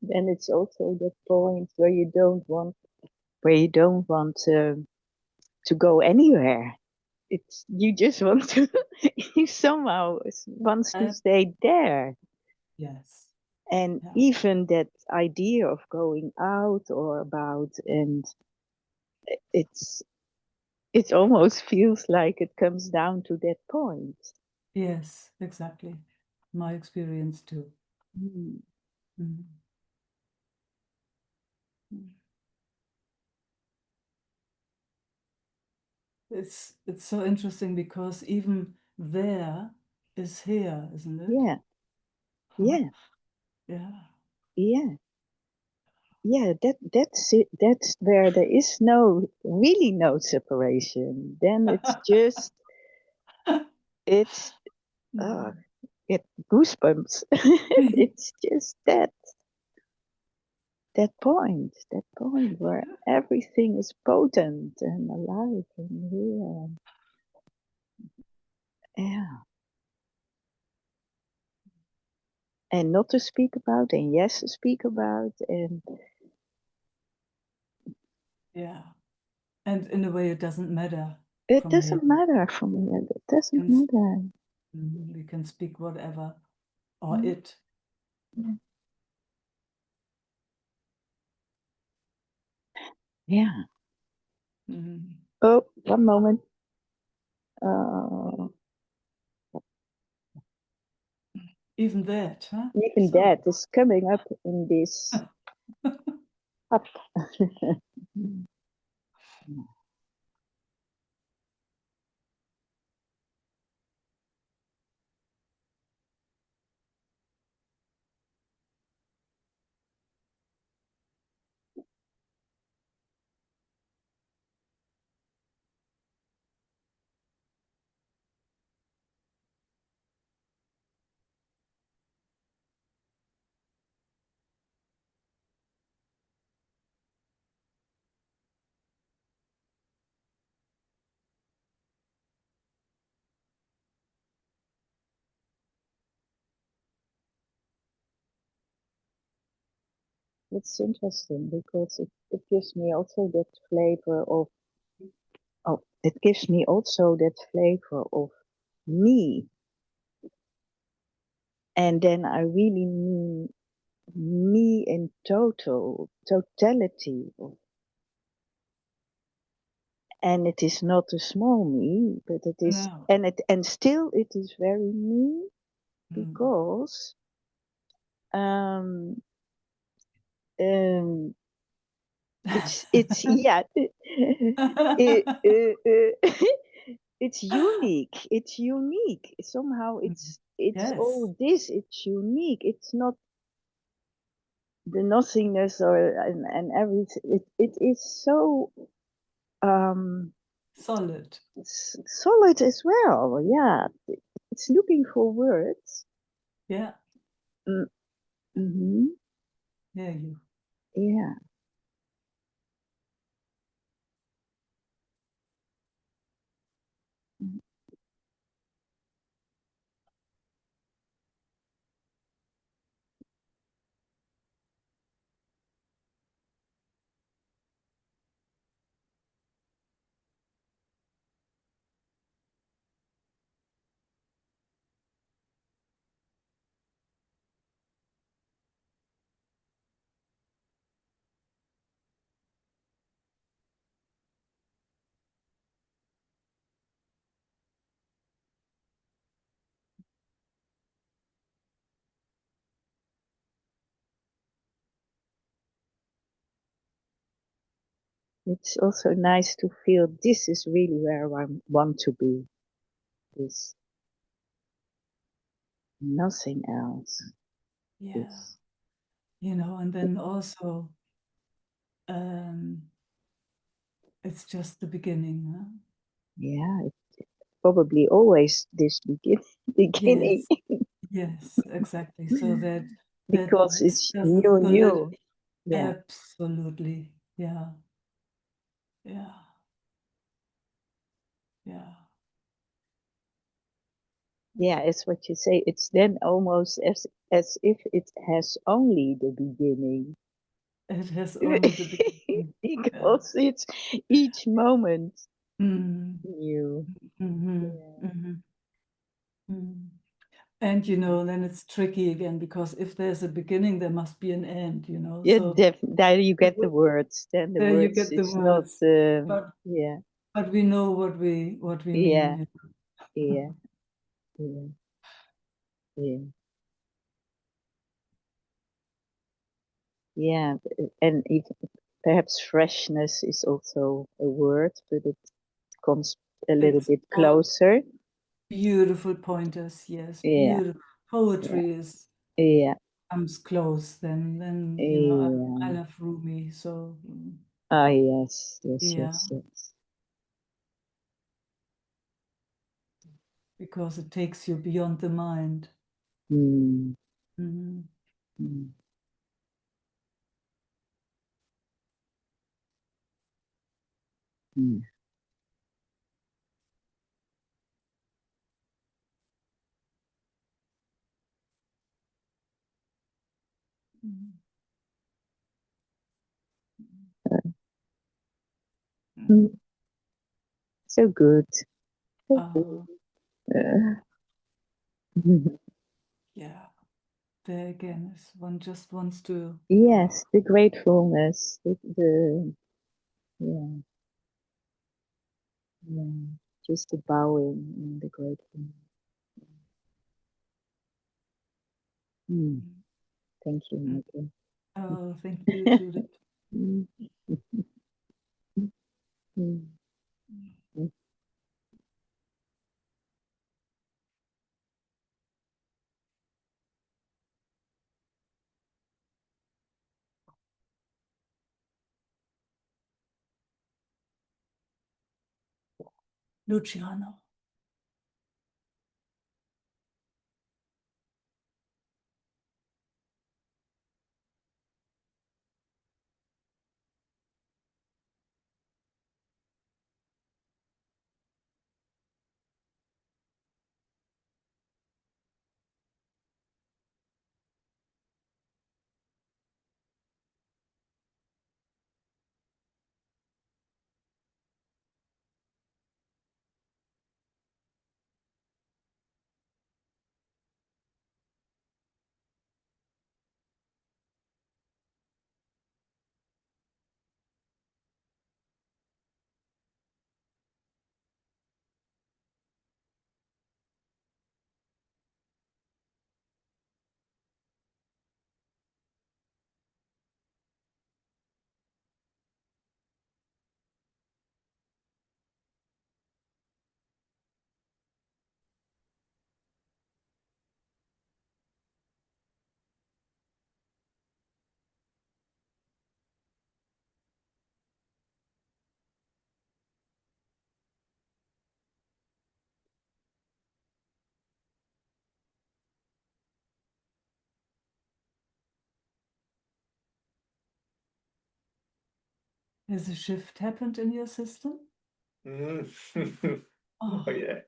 Then it's also the point where you don't want to go anywhere. It's you just want to you somehow wants to Uh, stay there. yes. And Yeah. even that idea of going out or about, and it's it almost feels like it comes down to that point. Yes, exactly. My experience too. Mm. Mm. Mm. It's so interesting because even there is here, isn't it? Yeah, yeah, Yeah. yeah, yeah. That's it. That's where there is really no separation. Then it's just it's uh, Mm. get goosebumps. It's just that point where everything is potent and alive and real. Yeah. And not to speak about, and yes to speak about, and Yeah. And in a way, it doesn't matter it from here. doesn't matter for me. It doesn't We can, matter. we can speak whatever, or Mm, it. yeah. Mm. Oh, one moment. Uh, Even that, huh? Even So, that is coming up in this up. It's interesting because it gives me also that flavor of, oh, it gives me also that flavor of me. And then I really mean me in totality. And it is not a small me, but it is, no. and still it is very me Mm. because um, um, it's yeah, it's unique. It's unique. Somehow it's Yes, all this. It's unique. It's not the nothingness or and everything. It is so um solid. solid as well. Yeah, it's looking for words. Yeah, Mm-hmm. yeah, you. Yeah. It's also nice to feel this is really where I want to be. This nothing else. Yeah, This. and then also, um, it's just the beginning, huh? Yeah, it's probably always this beginning Yes, yes, exactly. So that because this it's doesn't solid. new. Yeah. Absolutely. Yeah, yeah, yeah. Yeah, it's what you say. It's then almost as if it has only the beginning. It has only the beginning. Yeah. Because it's each moment Mm. new. Hmm. Yeah. Hmm. Mm. And then it's tricky again because if there's a beginning, there must be an end. Yeah, So there you get the words. Then the there you words, get the it's not, words, but yeah, but we know what we mean. yeah, yeah, yeah, yeah, yeah. And even, perhaps freshness is also a word, but it comes a little It's bit all closer. beautiful pointers. Yes, Yeah, beautiful yeah, poetry is yeah, comes close. Then I yeah. love Rumi. So Ah, yes, yes, yeah, yes, yes. because it takes you beyond the mind. Mm, Mhm. mm, mm. Mhm. Mm. Mhm. So good. So good. Uh, Uh, yeah, there again is one just wants to. yes, the gratefulness, the yeah, yeah, just the bowing and the gratefulness. Mm. Thank you, Meike. Oh, thank you, Judith. Mm. Mm. Mm. Luciano. Has a shift happened in your system? Mm. Oh, Oh, yeah.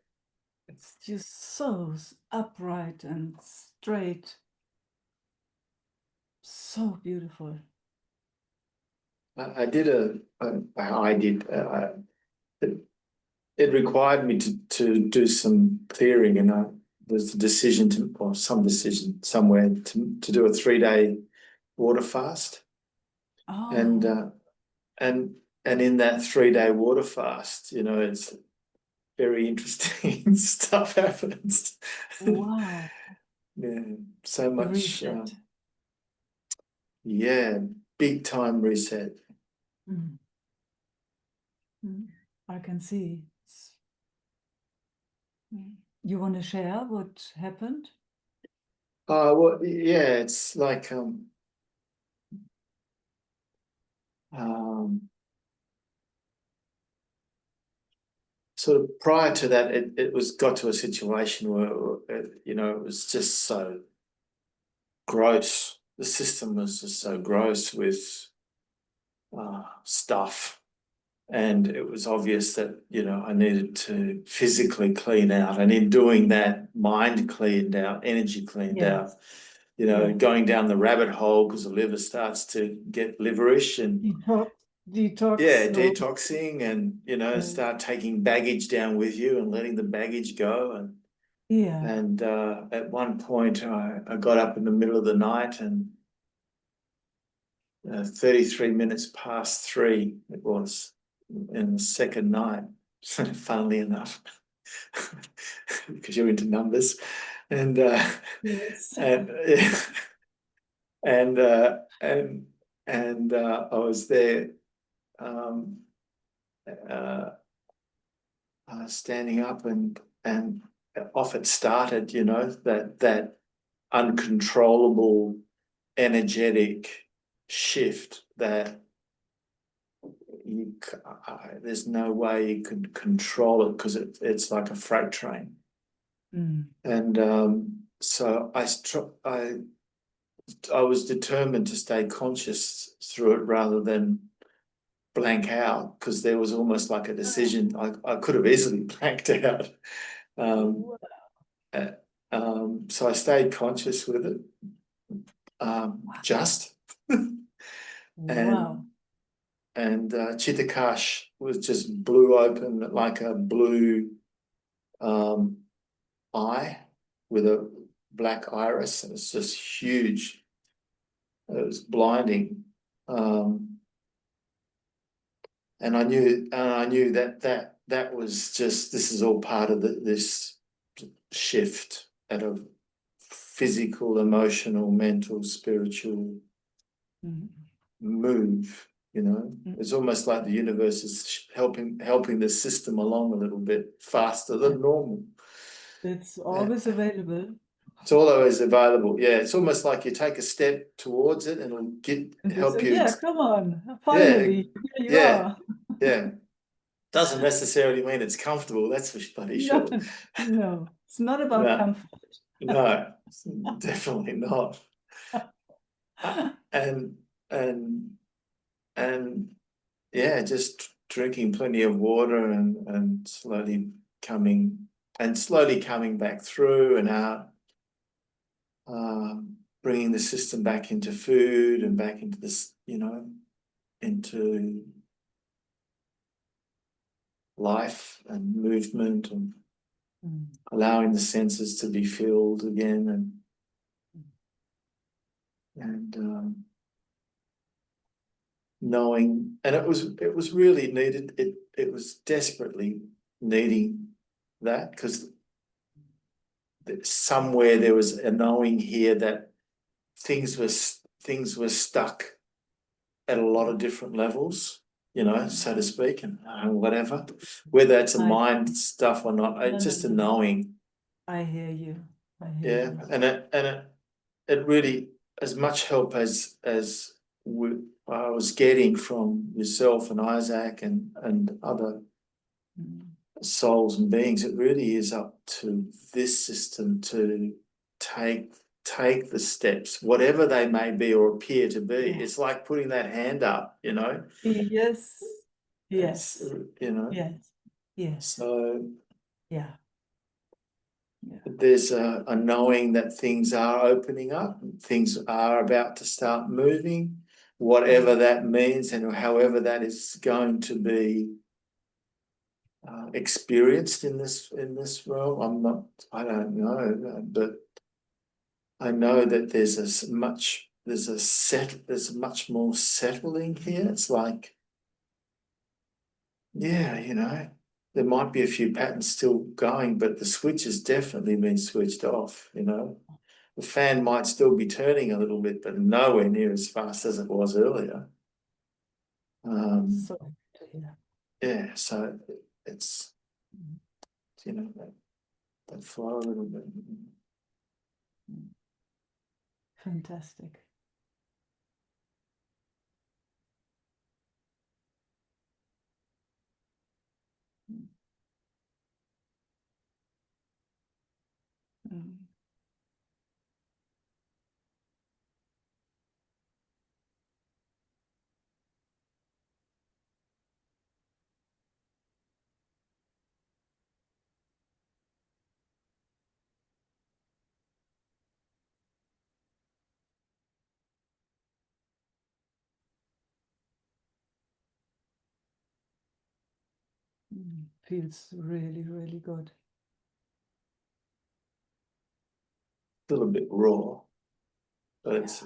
it's just so upright and straight. So beautiful. I did it required me to do some clearing, and there's a decision to, or some decision somewhere to do a 3-day water fast. And Oh, and in that 3-day water fast, it's very interesting stuff happens. wow. Yeah, so much, Reset. yeah, big time reset. Mm. Mm. I can see. You want to share what happened? Well, yeah, it's like um, sort of prior to that, it was got to a situation where it was just so gross. The system was just so gross with stuff, and it was obvious that I needed to physically clean out, and in doing that, mind cleaned out, energy cleaned Yeah. out. Yeah. Going down the rabbit hole because the liver starts to get liverish and Detox. yeah, detoxing and start taking baggage down with you and letting the baggage go. Yeah. And at one point I got up in the middle of the night and 33 minutes past 3 it was in the second night, funnily enough, because you're into numbers. And Yes. and and I was there uh, standing up and off it started, that uncontrollable energetic shift that there's no way you could control it because it's like a freight train. Mm. And so I was determined to stay conscious through it rather than blank out, because there was almost like a decision. I could have easily blanked out. Um, uh, so I stayed conscious with it, just. Wow. and Chittakash was just blew open like a blue eye with a black iris. It was just huge. It was blinding. And I knew that was just, this is all part of this shift at a physical, emotional, mental, spiritual move. You know, it's almost like the universe is helping the system along a little bit faster than normal. It's always available. It's always available. Yeah, it's almost like you take a step towards it and it'll help you. Yeah, come on, finally, here you are. Yeah. Doesn't necessarily mean it's comfortable. That's for bloody sure. No, it's not about comfort. No, definitely not. And yeah, just drinking plenty of water and slowly coming back through and out, bringing the system back into food and back into this, into life and movement and allowing the senses to be filled again and knowing, and it was really needed. It was desperately needing that, because somewhere there was a knowing here that things were stuck at a lot of different levels, so to speak, and whatever, whether it's a mind stuff or not, it's just a knowing. I hear you. Yeah, and it really, as much help as I was getting from yourself and Isaac and other souls and beings, it really is up to this system to take the steps, whatever they may be or appear to be. It's like putting that hand up, Yes. Yes. Yes. So yeah. There's a knowing that things are opening up, things are about to start moving, whatever that means and however that is going to be experienced in this realm. I don't know, but I know that there's much more settling here. It's like, yeah, there might be a few patterns still going, but the switch has definitely been switched off. The fan might still be turning a little bit, but nowhere near as fast as it was earlier. Yeah, so it's that flow a little bit. Fantastic. Feels really, really good. Still a bit raw, but it's,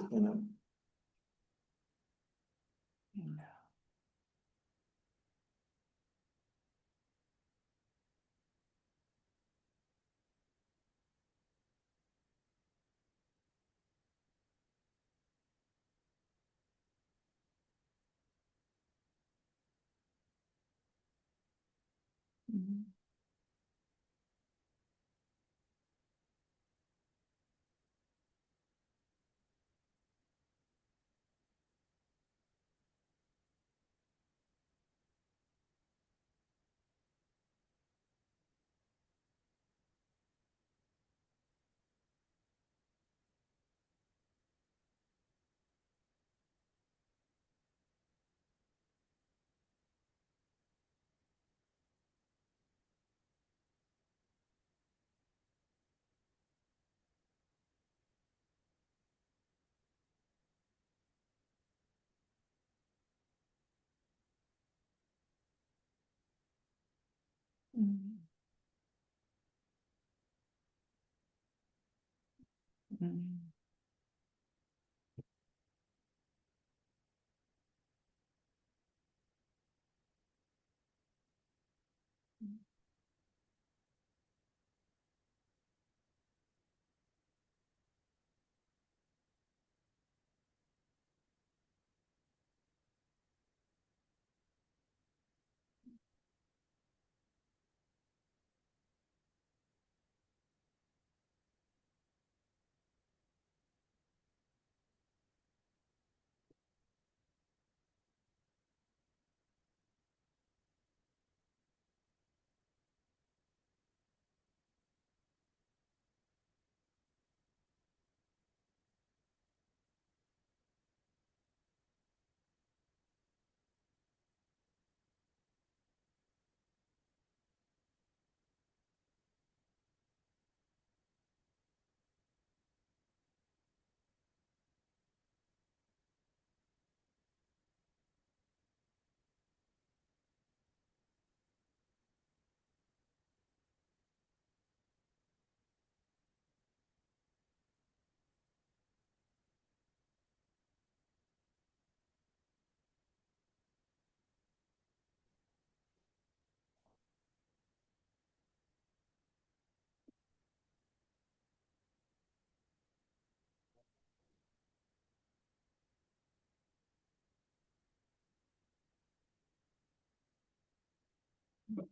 Mm.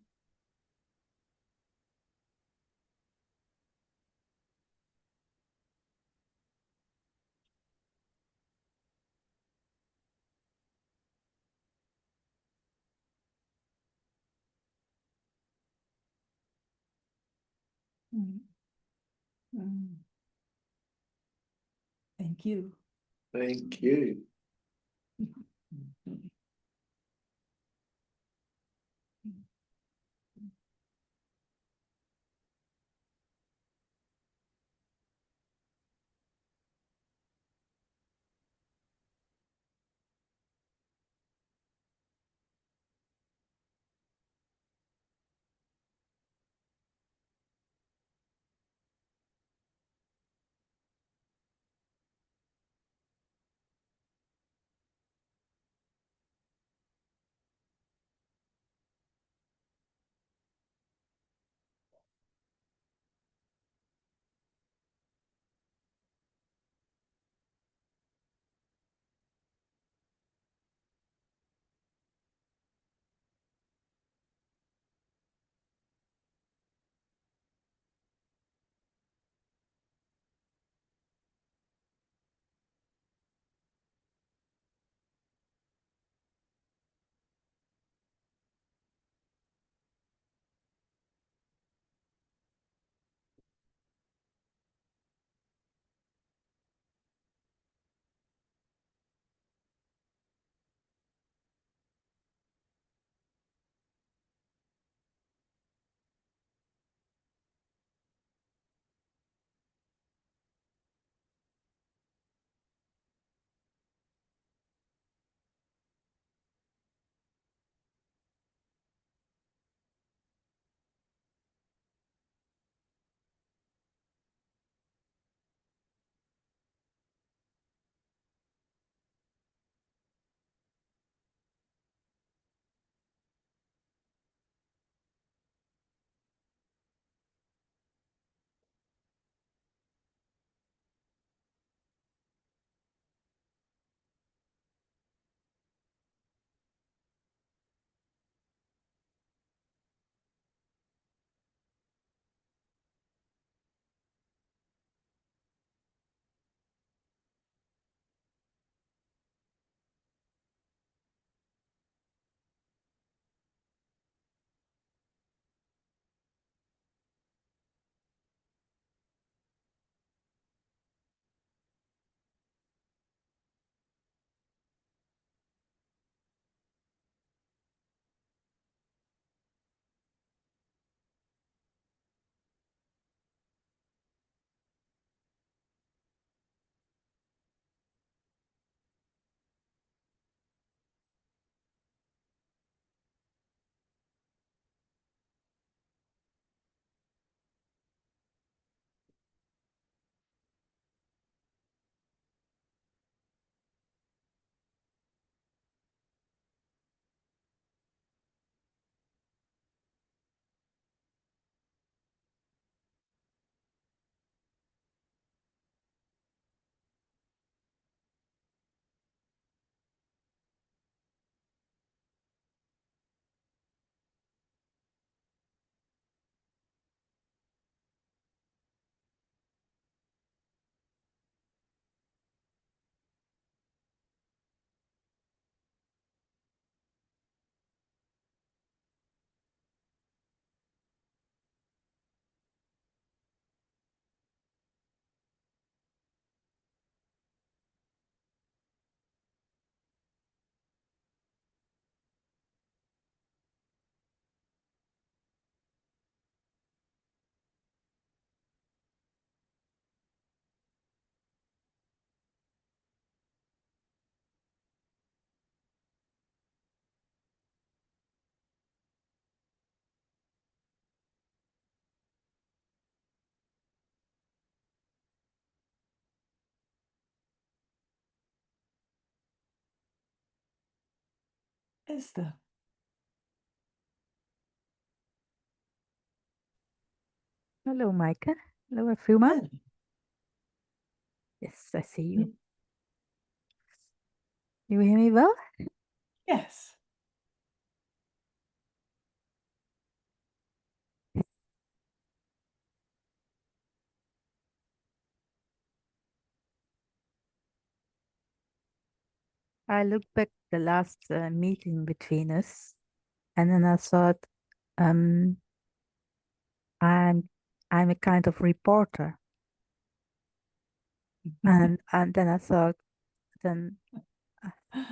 Mm. Thank you. Thank you. Esther. Hello, Meike. Hello, everyone. Hello. Yes, I see you. You hear me well? Yes. I looked back the last meeting between us, and then I thought, um, I'm I'm a kind of reporter, and then I thought, then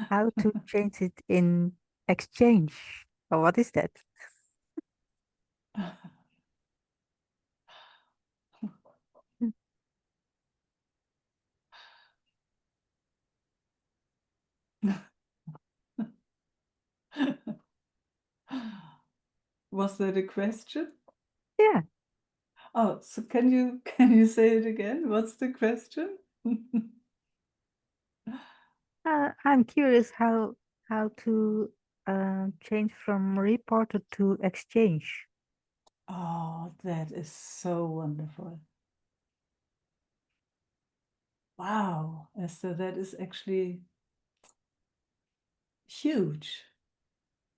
how to change it in exchange, or what is that? Was that a question? Yeah, Oh, so can you say it again? What's the question? I'm curious how to change from reporter to exchange. Oh, that is so wonderful. Wow, Esther, that is actually huge.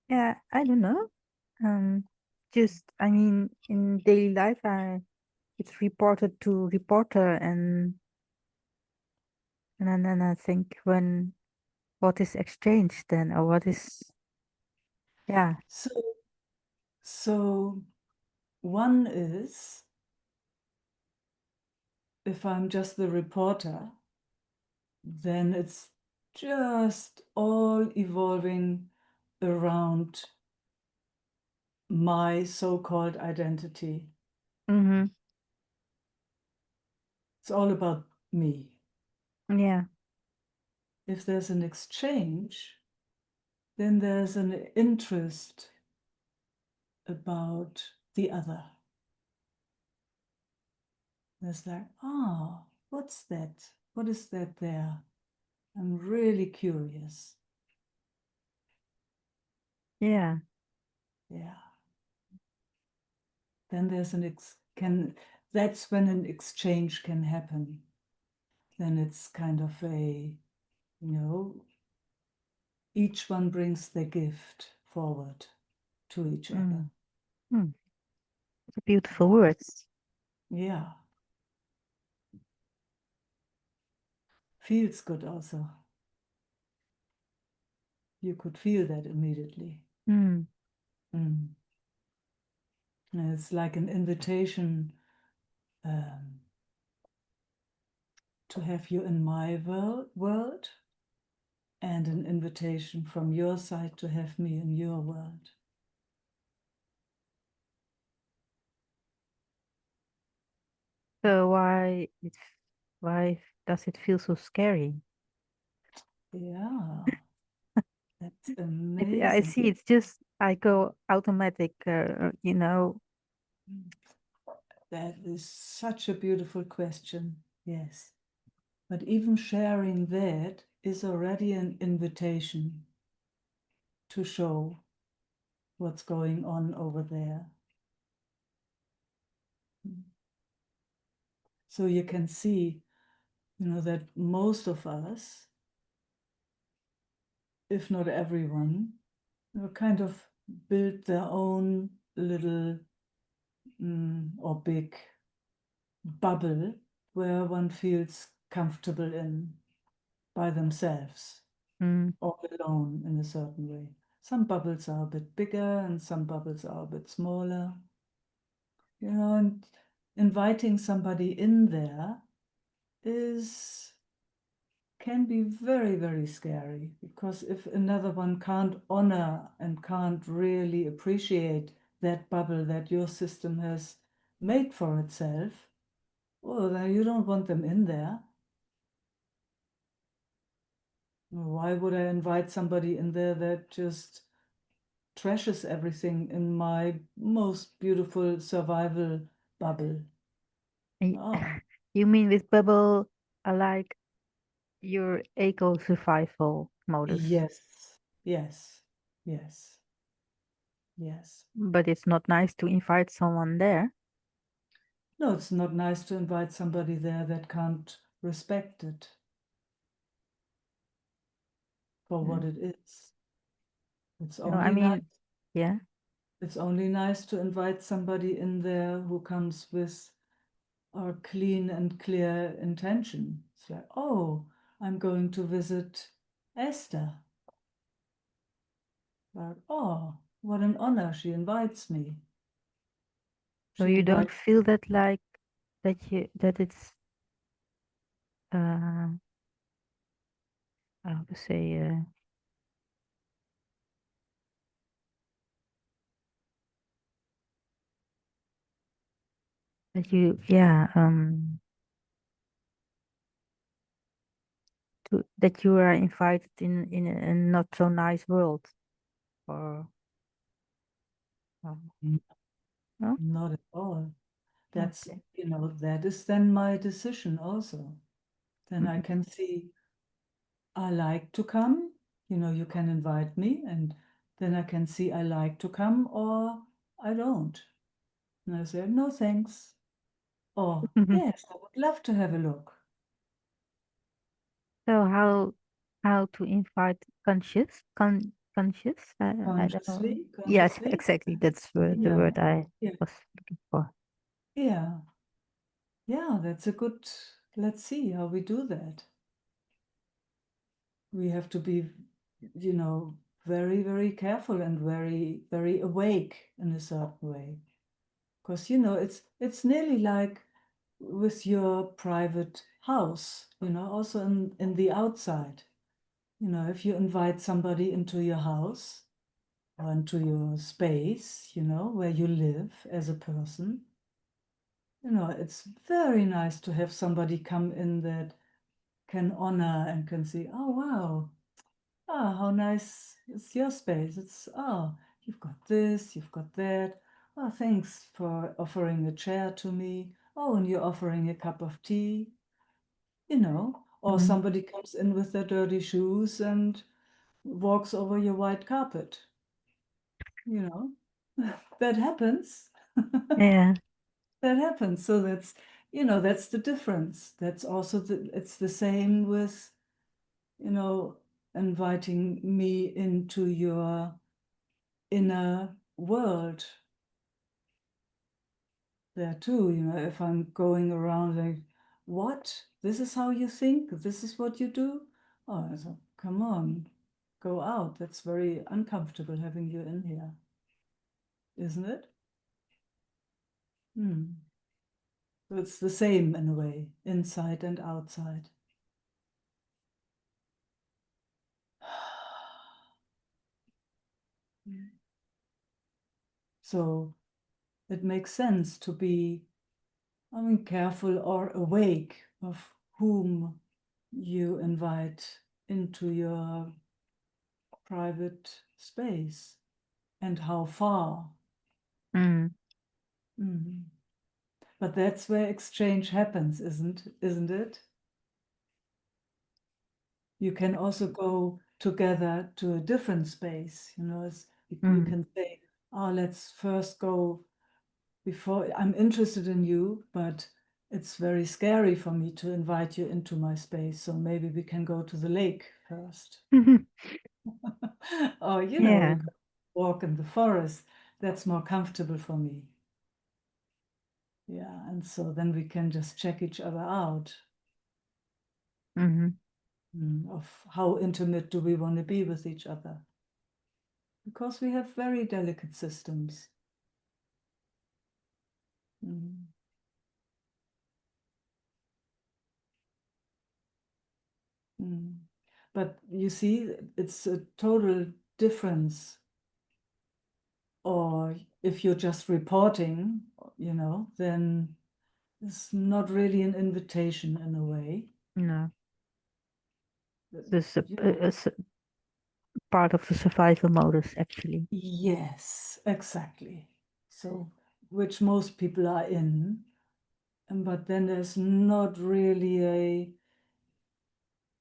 Yeah, I don't know. Just I mean, in daily life, it's reported to reporter, and then I think what is exchange then, or what is yeah. So one is if I'm just the reporter, then it's just all evolving around my so-called identity. Mm-hmm. It's all about me. Yeah. If there's an exchange, then there's an interest about the other. There's like, oh, what's that? What is that there? I'm really curious. Yeah. Yeah. Then there's that's when an exchange can happen. Then it's kind of each one brings their gift forward to each other. Mm. Beautiful words. Yeah. Feels good also. You could feel that immediately. Mm. And it's like an invitation to have you in my world and an invitation from your side to have me in your world. So why does it feel so scary? Yeah, that's I amazing. see. It's just I go automatic. That is such a beautiful question. Yes. But even sharing that is already an invitation to show what's going on over there. So you can see, that most of us, if not everyone, kind of build their own little or big bubble where one feels comfortable in by themselves Mm. or alone in a certain way. Some bubbles are a bit bigger and some bubbles are a bit smaller. And inviting somebody in there can be very, very scary, because if another one can't honor and can't really appreciate that bubble that your system has made for itself, well, then you don't want them in there. Why would I invite somebody in there that just trashes everything in my most beautiful survival bubble? Y- Oh, You mean with bubble, like your eco survival modus, yes, yes, yes, yes. but it's not nice to invite someone there. No, it's not nice to invite somebody there that can't respect it for what it is. It's No, I only nice. mean, yeah. It's only nice to invite somebody in there who comes with a clean and clear intention. It's like, oh, I'm going to visit Esther. But oh, what an honor, she invites me. So She you don't invites, feel that like that it's how to say that you that you are invited in a not so nice world, or no? not at all. That's, Okay. that is then my decision also. Then I Mhm. can see I like to come, you can invite me, and then I can see I like to come or I don't. And I say, no, thanks. Or, yes, I would love to have a look. So how to invite conscious? I don't know. Yes, Consciously. exactly. That's the Yeah, word I yeah, was looking for. yeah, yeah, that's a good, let's see how we do that. We have to be, very, very careful and very, very awake in a certain way. Because, it's nearly like with your private house, also in the outside. If you invite somebody into your house or into your space, where you live as a person, it's very nice to have somebody come in that can honor and can say, oh, wow, how nice is your space. You've got this, you've got that. Oh, thanks for offering a chair to me. Oh, and you're offering a cup of tea, or Mhm. somebody comes in with their dirty shoes and walks over your white carpet, you know. That happens. Yeah. That happens. So that's the difference. That's also it's the same with, inviting me into your inner world there too. If I'm going around like, what? This is how you think? This is what you do? Oh, so come on, go out. That's very uncomfortable having you in here, isn't it? Hmm. So it's the same in a way, inside and outside. So it makes sense to be, careful or awake of whom you invite into your private space and how far. Mm. Mhm. But that's where exchange happens, isn't it? You can also go together to a different space. You Mm. can say, oh, let's first go before I'm interested in you, but it's very scary for me to invite you into my space. So maybe we can go to the lake first. Or, we Yeah. could walk in the forest. That's more comfortable for me. Yeah, and so then we can just check each other out. Mhm. Of how intimate do we want to be with each other? Because we have very delicate systems. Mm. Mm. But you see, it's a total difference. Or if you're just reporting, then it's not really an invitation in a way. No. But, This is part of the survival modus, actually. yes, exactly. So, which most people are in, but then there's not really a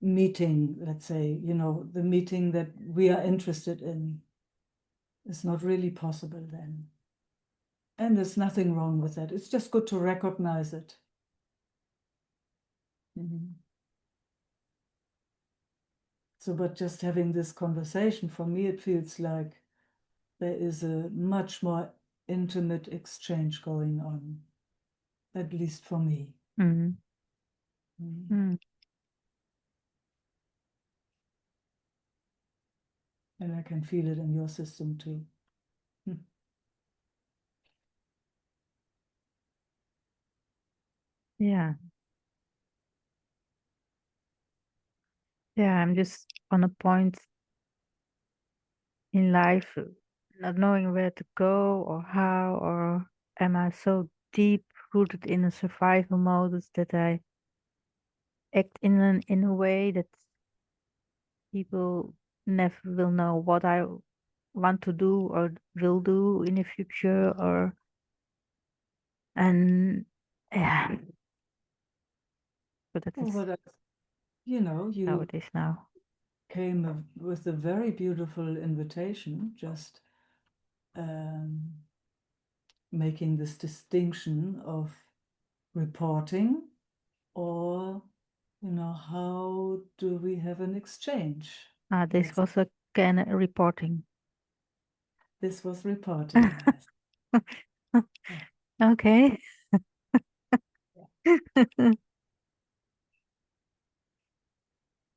meeting, let's say, the meeting that we are interested in is not really possible then. And there's nothing wrong with that. It's just good to recognize it. Mhm. So, but just having this conversation, for me, it feels like there is a much more intimate exchange going on, at least for me. Mm. Mm. Mm. And I can feel it in your system too. Yeah. Yeah, I'm just on a point in life, not knowing where to go or how, or am I so deep rooted in a survival modus that I act in a way that people never will know what I want to do or will do in the future, or and yeah, but that is But you know, how you it is now. came with a very beautiful invitation, just making this distinction of reporting, or how do we have an exchange? This was again reporting. This was reporting, yes. Okay.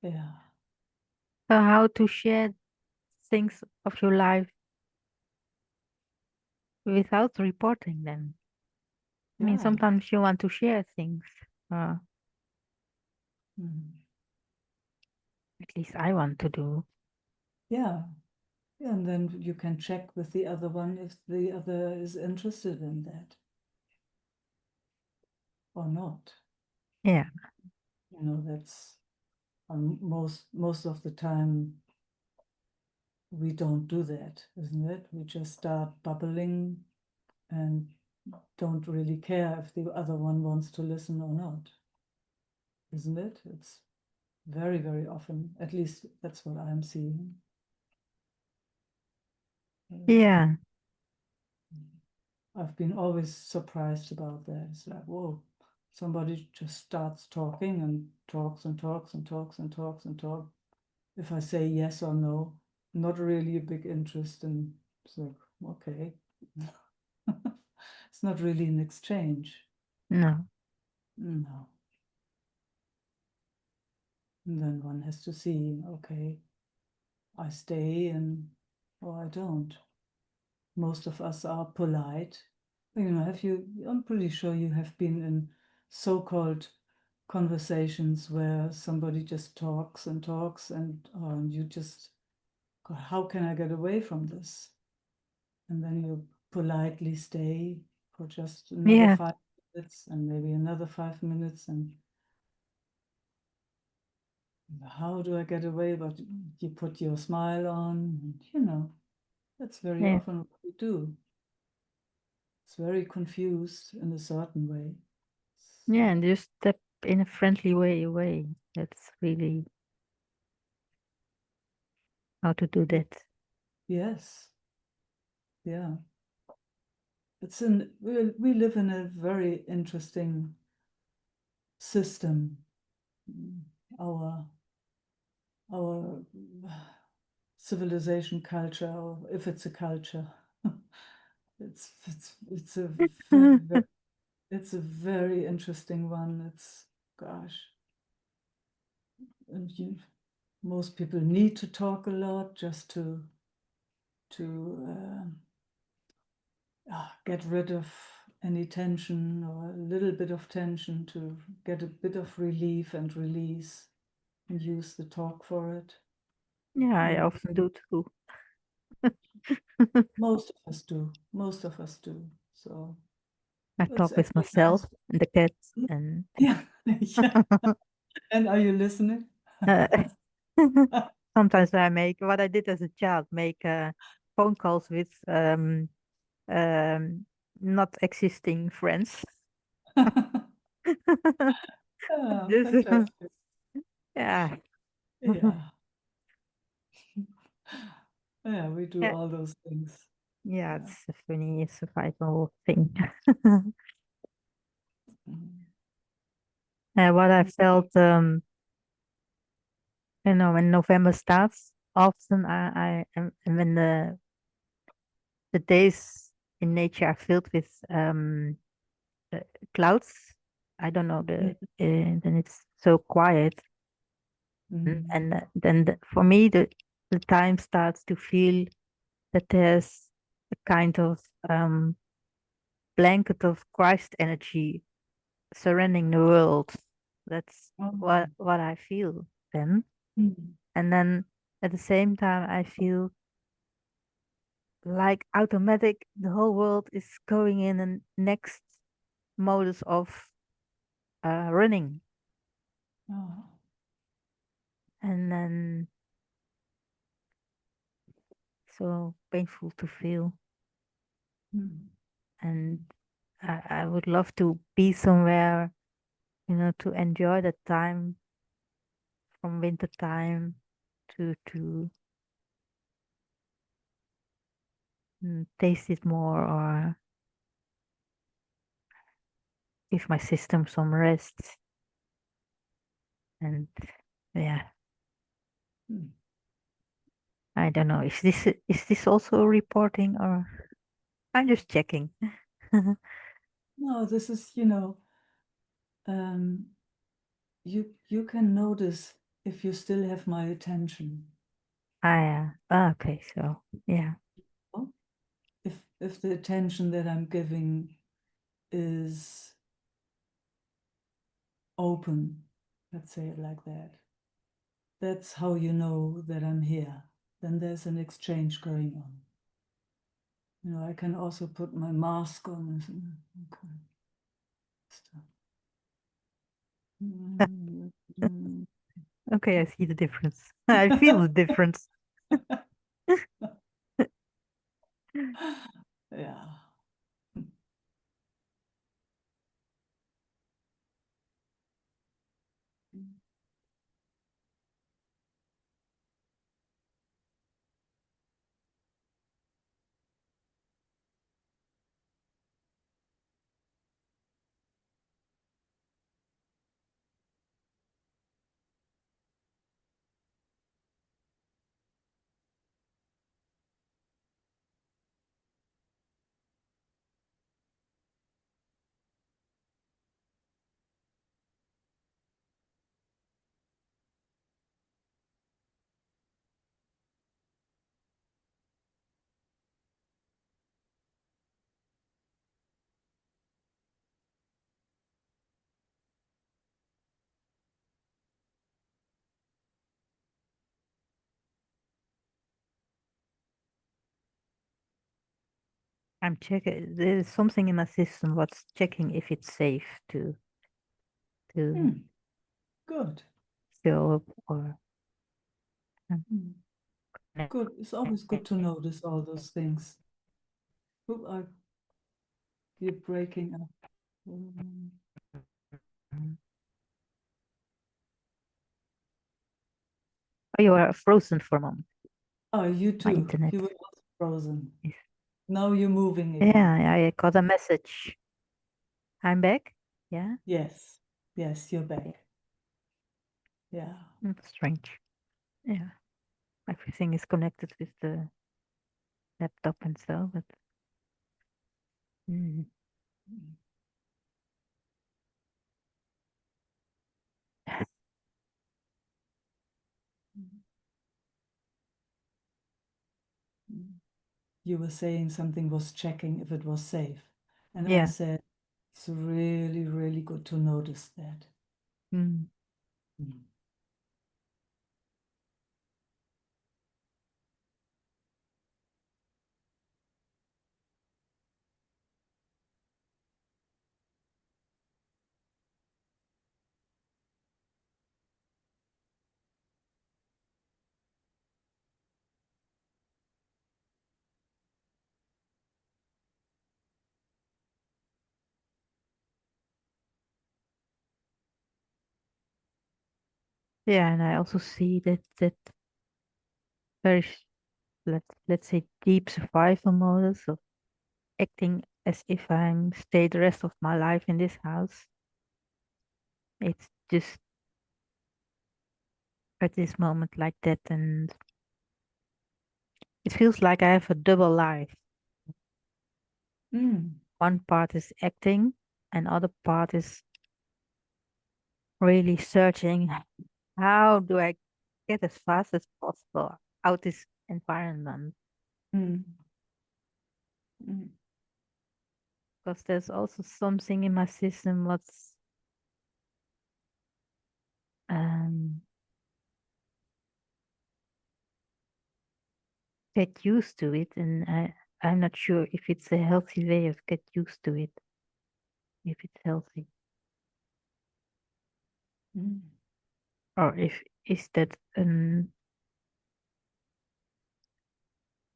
Yeah. So how to share things of your life without reporting them? I mean, Yeah. sometimes you want to share things. At least I want to do. Yeah. And then you can check with the other one if the other is interested in that or not. Yeah. That's most of the time we don't do that, isn't it? We just start bubbling and don't really care if the other one wants to listen or not, isn't it? It's very, very often, at least that's what I'm seeing. Yeah. I've been always surprised about that. It's like, whoa, somebody just starts talking and talks and talks and talks and talks and talks. If I say yes or no, not really a big interest, and it's like, okay. It's not really an exchange. No. No. And then one has to see, okay, I stay or I don't. Most of us are polite. I'm pretty sure you have been in so-called conversations where somebody just talks and talks and you just, God, how can I get away from this? And then you politely stay for just another Yeah. 5 minutes and maybe another 5 minutes, and how do I get away? But you put your smile on, and that's very Yeah. often what we do. It's very confused in a certain way. Yeah. And just step in a friendly way away. That's really how to do that. Yes. Yeah. We live in a very interesting system. Our civilization culture, or if it's a culture, it's a very, it's a very interesting one. Gosh, and most people need to talk a lot just to get rid of any tension or a little bit of tension, to get a bit of relief and release, and use the talk for it. Yeah, I often do too. Most of us do. Most of us do. So I it's talk with actually myself nice. and the cats and Yeah. Yeah. And are you listening? uh, sometimes I make what I did as a child, make phone calls with um not existing friends. Just Fantastic. yeah. Yeah. Yeah, we do Yeah, all those things. yeah, Yeah. it's a funny survival thing. Mhm. What I felt, when November starts, often and when the days in nature are filled with uh, clouds. I don't know then it's so quiet, Mhm. and then for me the time starts to feel that there's a kind of blanket of Christ energy surrounding the world. That's what I feel then. And then at the same time, I feel like automatic, the whole world is going in the next modus of running. And then so painful to feel. And I would love to be somewhere, to enjoy the time from winter time to taste it more or give my system some rest. And yeah, I don't know. Is this also reporting or I'm just checking? No, this is, you can notice if you still have my attention. Yeah. Okay, so yeah. If the attention that I'm giving is open, let's say it like that, that's how you know that I'm here. Then there's an exchange going on. I can also put my mask on. Okay. Okay, I see the difference. I feel the difference. Yeah. I'm checking. There's something in my system what's checking if it's safe to Good. fill up or. Good. It's always good to notice all those things. You're breaking up. Oh, you are frozen for a moment. Oh, you My too. internet. You were also frozen. Yes. Now you're moving again. Yeah, I got a message. I'm back. Yeah. Yes. Yes, you're back. Yeah. Strange. Yeah. Everything is connected with the laptop and so, but. You were saying something was checking if it was safe. And I Yeah. said, it's really, really good to notice that. Yeah, and I also see that very let's say deep survival modus of acting as if I'm stay the rest of my life in this house. It's just at this moment like that, and it feels like I have a double life. One part is acting, and other part is really searching. How do I get as fast as possible out this environment. Mm. Mm. Because there's also something in my system what's get used to it, and I'm not sure if it's a healthy way of get used to it, if it's healthy, Mm. or if is that an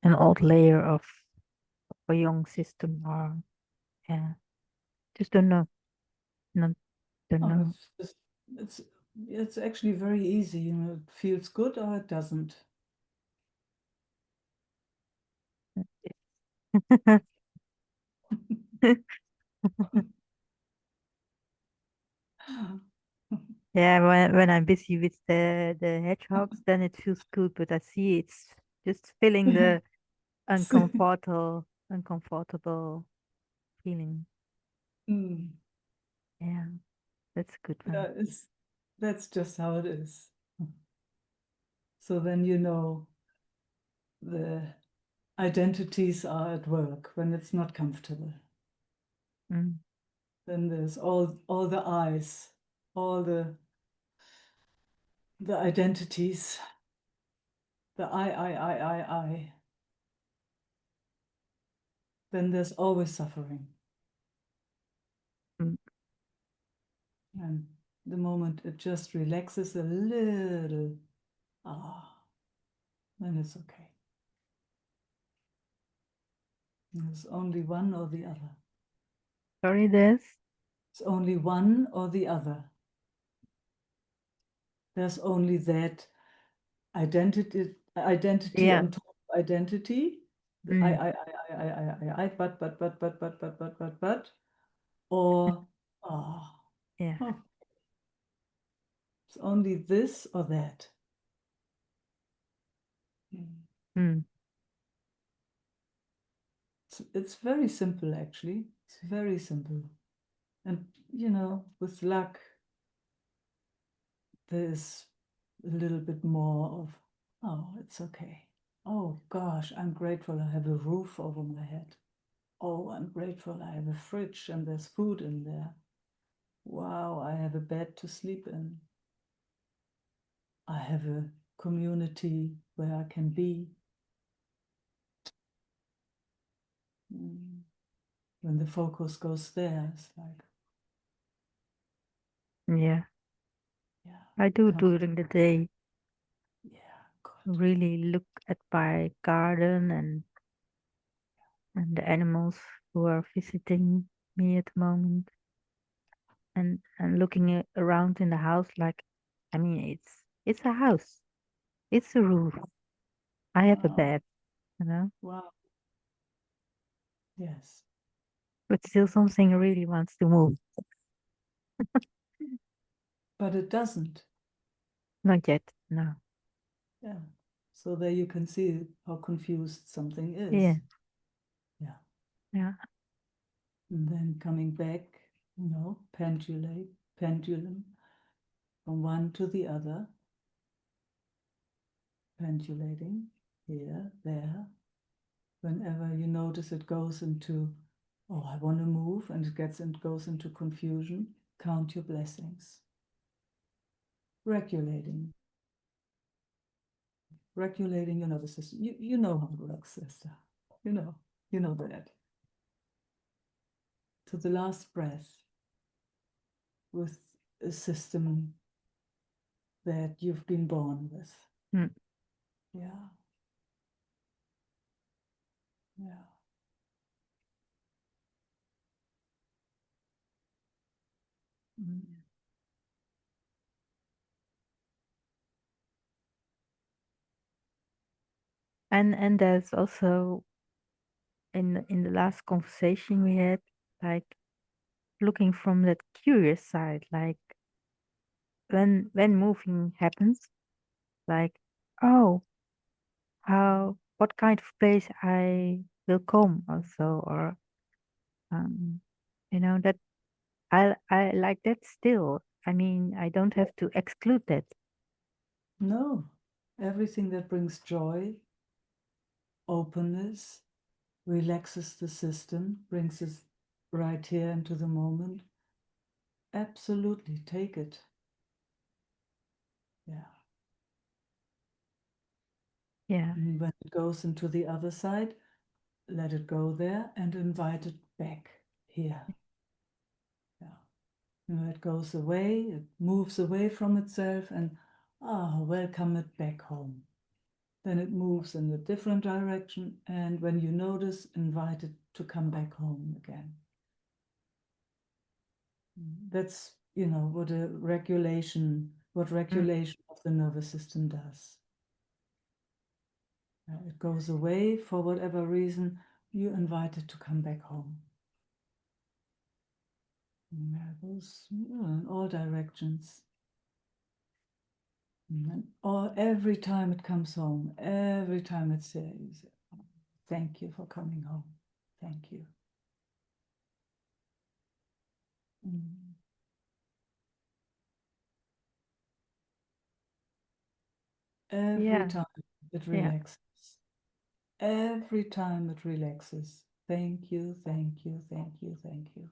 old layer of a young system, or yeah, just don't know, not don't Oh, know. it's it's actually very easy, you know, it feels good or it doesn't. Yeah, when I'm busy with the hedgehogs, then it feels good, but I see it's just filling the uncomfortable feeling. Mm. Yeah, that's a good one. Yeah, that's just how it is. So then you know the identities are at work when it's not comfortable. Mm. Then there's all the I's, all the identities, the I. Then there's always suffering. Mm. And the moment it just relaxes a little, then it's okay. There's only one or the other. Sorry, there's It's only one or the other. There's only that identity yeah. on top of identity. The Mm. but, or Yeah. oh, it's only this or that. Mm. It's very simple, actually. It's very simple. And, you know, with luck, there's a little bit more of, oh, it's okay. Oh, gosh, I'm grateful I have a roof over my head. Oh, I'm grateful I have a fridge and there's food in there. Wow, I have a bed to sleep in. I have a community where I can be. When the focus goes there, it's like, Yeah. yeah, I do come, during the day yeah, good. really look at my garden and the animals who are visiting me at the moment, and looking around in the house, like, I mean, it's a house, it's a roof, I have a Wow, bed, you know, wow, yes. but still something really wants to move. But it doesn't. Not yet, no. Yeah. So there you can see how confused something is. Yeah. Yeah. Yeah. And then coming back, you know, pendulum from one to the other, pendulating here, there. Whenever you notice it goes into, oh, I want to move, and it goes into confusion, count your blessings. Regulating your nervous system. You know how it works, sister. You know that. To the last breath with a system that you've been born with. Mm. Yeah. Yeah. Mm. And there's also in the last conversation we had, like looking from that curious side, like when moving happens, like, oh, how, what kind of place I will come also, or um, you know, that I like that still. I mean, I don't have to exclude that. No, Everything that brings joy, openness, relaxes the system, brings us right here into the moment. Absolutely, take it. Yeah. Yeah. And when it goes into the other side, let it go there and invite it back here. Yeah. And it goes away, it moves away from itself, and welcome it back home. Then it moves in a different direction, and when you notice, invite it to come back home again. That's, what regulation of the nervous system does. It goes away for whatever reason, you invite it to come back home. And it goes in all directions. Or every time it comes home, every time it says, thank you for coming home. Thank you. Every time it relaxes. Every time it relaxes. Thank you, thank you, thank you, thank you.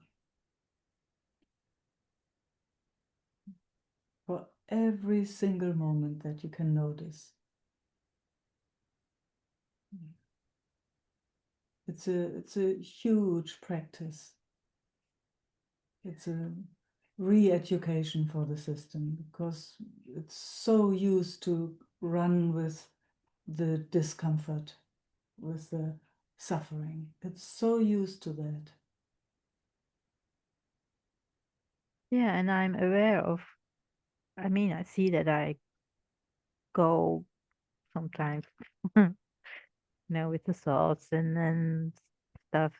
For every single moment that you can notice. It's a huge practice. It's a re-education for the system because it's so used to run with the discomfort, with the suffering. It's so used to that. Yeah, and I'm aware of, I see that I go sometimes, with the thoughts and stuff.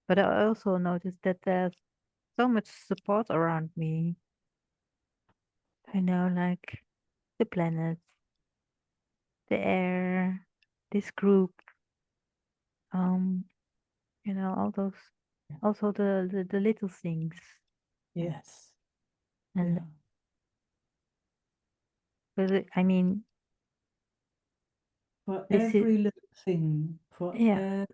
But I also noticed that there's so much support around me. Like the planets, the air, this group, all those, also the little things. Yes. And Yeah. but For this is, every little thing, yeah,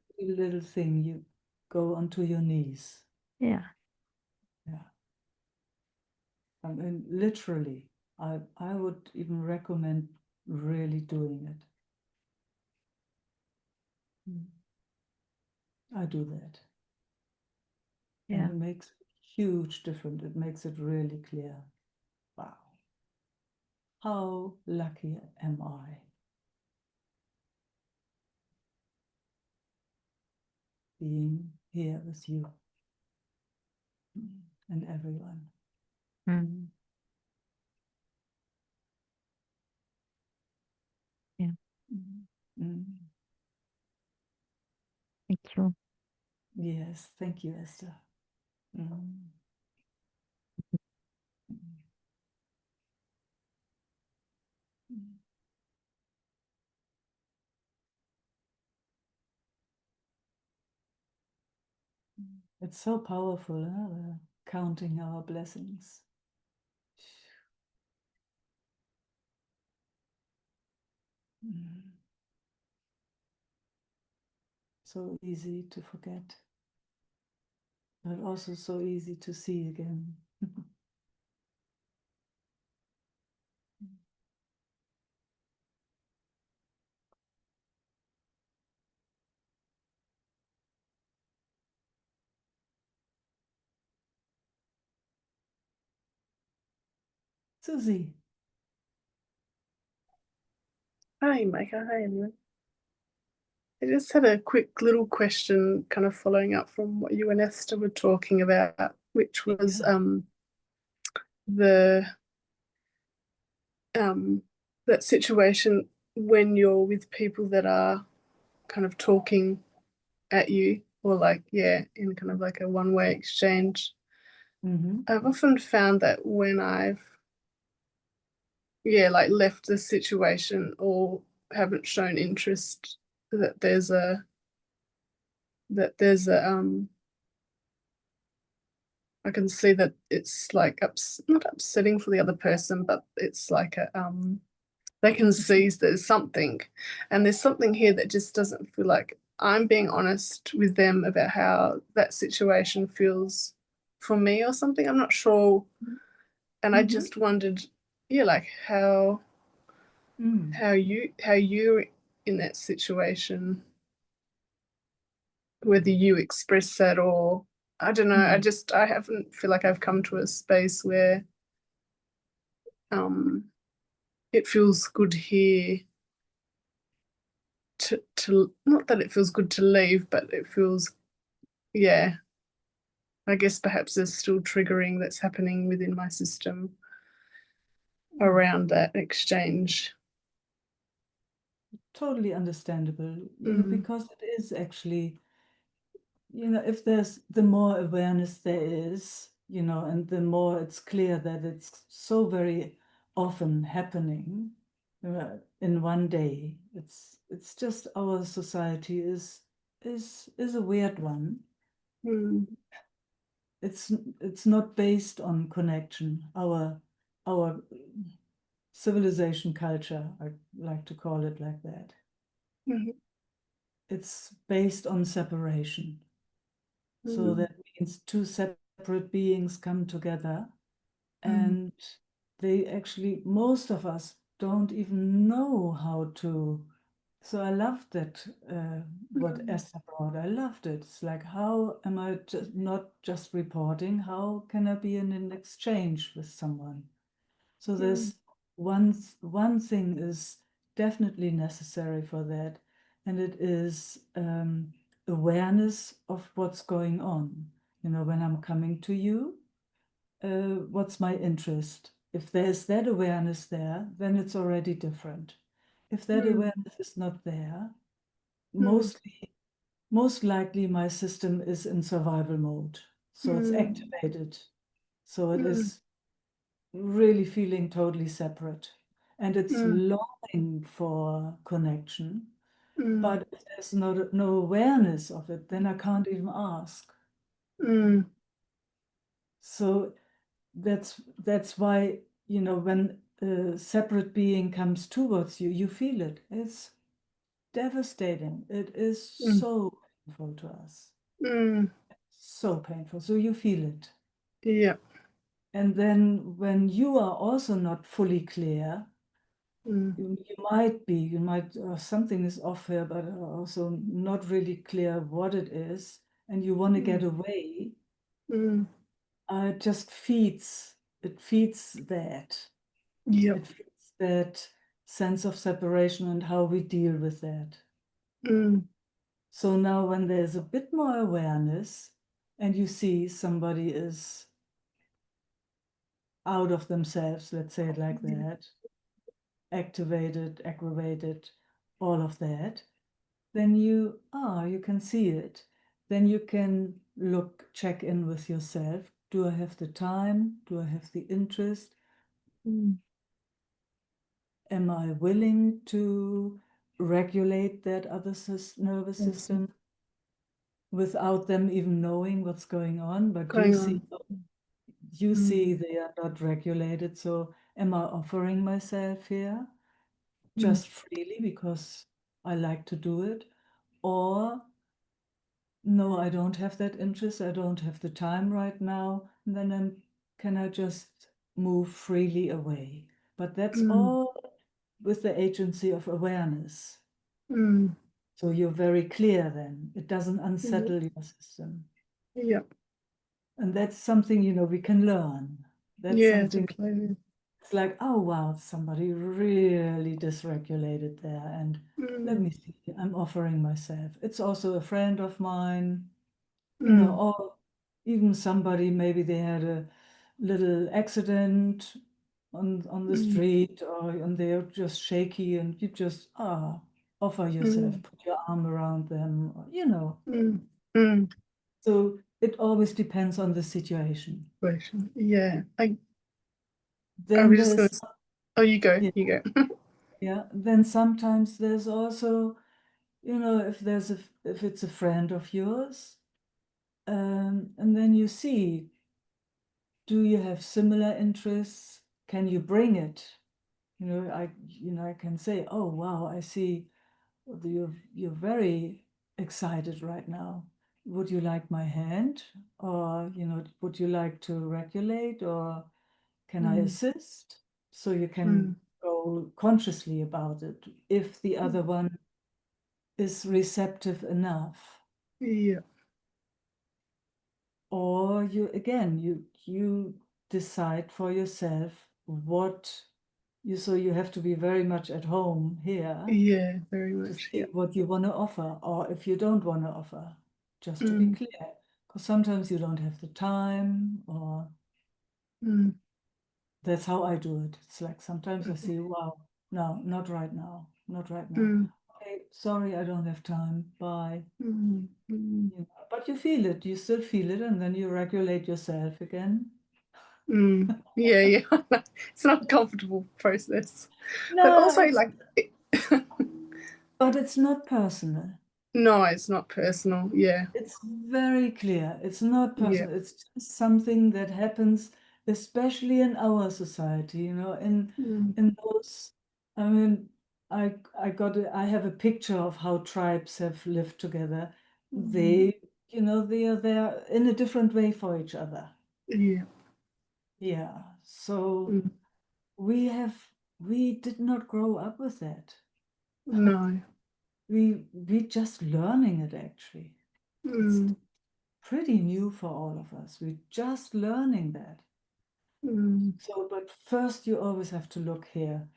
you go onto your knees. yeah, Yeah. I mean, literally, I would even recommend really doing it. I do that. And yeah, it makes a huge difference. It makes it really clear. Wow. How lucky am I? Being here with you and everyone. mm, yeah. Mm. Thank you. Yes, thank you, Esther. Mm. It's so powerful, huh? Counting our blessings. So easy to forget, but also so easy to see again. Susie. Hi, Micah. Hi, everyone. I just had a quick little question, kind of following up from what you and Esther were talking about, which was the that situation when you're with people that are kind of talking at you, or in kind of like a one-way exchange. I've often found that when I've left the situation or haven't shown interest, that there's a I can see that it's like not upsetting for the other person, but it's like they can see there's something, and there's something here that just doesn't feel like I'm being honest with them about how that situation feels for me or something. I'm not sure. And I just wondered, yeah, like how you're in that situation, whether you express that, or I don't know. I haven't feel like I've come to a space where it feels good here to not that it feels good to leave, but it feels, yeah, I guess perhaps there's still triggering that's happening within my system around that exchange. Totally understandable, you know, because it is actually, you know, if there's the more awareness there is, you know, and the more it's clear that it's so very often happening in one day. It's just our society is a weird one. It's not based on connection. Our civilization culture, I like to call it like that. It's based on separation. So that means two separate beings come together, and they actually, most of us don't even know how to. So I loved that, what Esther brought. I loved it. It's like, how am I not just reporting? How can I be in an exchange with someone? So there's one thing is definitely necessary for that, and it is awareness of what's going on. You know, when I'm coming to you, what's my interest? If there's that awareness there, then it's already different. If that awareness is not there, most likely my system is in survival mode. So it's activated. So it is really feeling totally separate. And it's longing for connection. But if there's no awareness of it, then I can't even ask. So that's why, you know, when a separate being comes towards you, you feel it. It's devastating. It is so painful to us. So painful. So you feel it. Yeah. And then when you are also not fully clear, you might, something is off here, but also not really clear what it is, and you want to get away. It just feeds that. Yep. It feeds that sense of separation and how we deal with that. So now when there's a bit more awareness and you see somebody is out of themselves, let's say it like that, activated, aggravated, all of that, then you can see it. Then you can check in with yourself. Do I have the time? Do I have the interest? Am I willing to regulate that other nervous system without them even knowing what's going on? But you see they are not regulated. So am I offering myself here just freely because I like to do it? Or no, I don't have that interest. I don't have the time right now. And then can I just move freely away? But that's all with the agency of awareness. So you're very clear then. It doesn't unsettle your system. Yeah. And that's something, you know, we can learn. That's Yeah, something, totally. it's like, oh, wow, somebody really dysregulated there. And let me see, I'm offering myself. It's also a friend of mine, you know, or even somebody, maybe they had a little accident on the street, or and they're just shaky, and you just offer yourself, put your arm around them, or, you know. So it always depends on the situation. Yeah. I Then was just there's gonna. Oh, you go. yeah, You go. yeah. Then sometimes there's also, you know, if it's a friend of yours, and then you see, do you have similar interests? Can you bring it? I can say, oh wow, I see you're very excited right now. Would you like my hand? Or, would you like to regulate, or can I assist? So you can go consciously about it if the other one is receptive enough. Yeah. Or you decide for yourself so you have to be very much at home here Yeah, very to much. see Yeah. what you want to offer, or if you don't want to offer, just to be clear. Because sometimes you don't have the time, or that's how I do it. It's like sometimes I see, wow, no, not right now, not right now. Okay, sorry, I don't have time. Bye. But you feel it, you still feel it, and then you regulate yourself again. Yeah, yeah. It's not a comfortable process. But No, also like but it's not personal. no, it's not personal. Yeah. It's very clear. It's not Yeah. personal. It's just something that happens, especially in our society, in those, I mean, I have a picture of how tribes have lived together. They, they are there in a different way for each other. Yeah. Yeah. So we did not grow up with that. No. We just learning it actually. It's pretty new for all of us. We're just learning that. So, but first you always have to look here.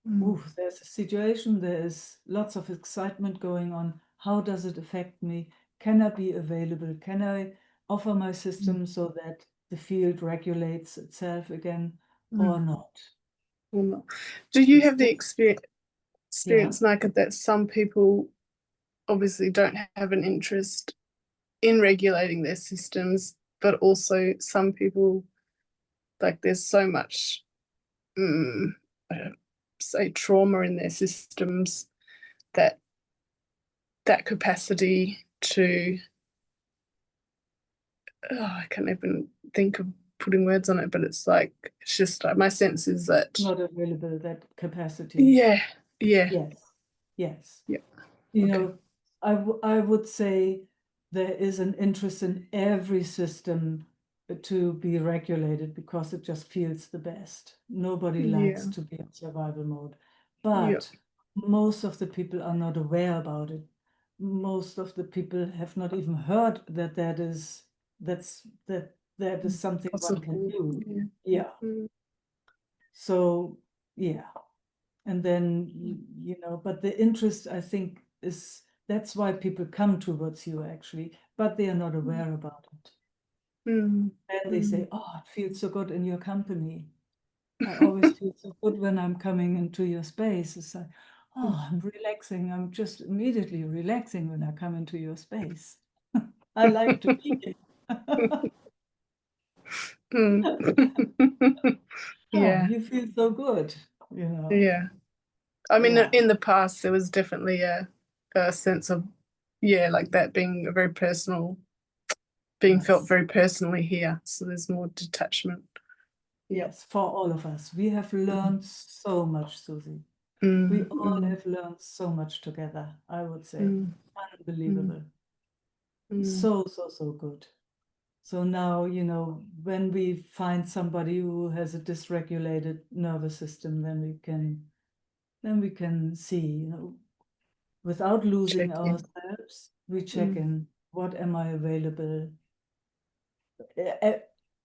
Ooh, there's a situation, there is lots of excitement going on. How does it affect me? Can I be available? Can I offer my system so that the field regulates itself again, or not? Or not. Do you have the Yeah. experience, Micah, that some people obviously don't have an interest in regulating their systems, but also some people, like there's so much say trauma in their systems that capacity to I can't even think of putting words on it, but it's like it's just like my sense is that Not available, that capacity. yeah. Yes. Yeah. You know, I would say there is an interest in every system to be regulated because it just feels the best. Nobody likes to be in survival mode. But most of the people are not aware about it. Most of the people have not even heard that that is something one can do. Yeah. So yeah. And then but the interest, I think, that's why people come towards you actually, but they are not aware about it. And they say, oh, it feels so good in your company. I always feel so good when I'm coming into your space. It's like, oh, I'm relaxing. I'm just immediately relaxing when I come into your space. I like to be here. Oh, Yeah. you feel so good, Yeah. I mean, Yeah. in the past, there was definitely a sense of, like that being a very personal, being felt Yes. very personally here. So there's more detachment. Yes, for all of us. We have learned so much, Susie. We all have learned so much together, I would say. Unbelievable. So, so, so good. So now, when we find somebody who has a dysregulated nervous system, then we can see, without losing Check in. ourselves, we check in. What am I available?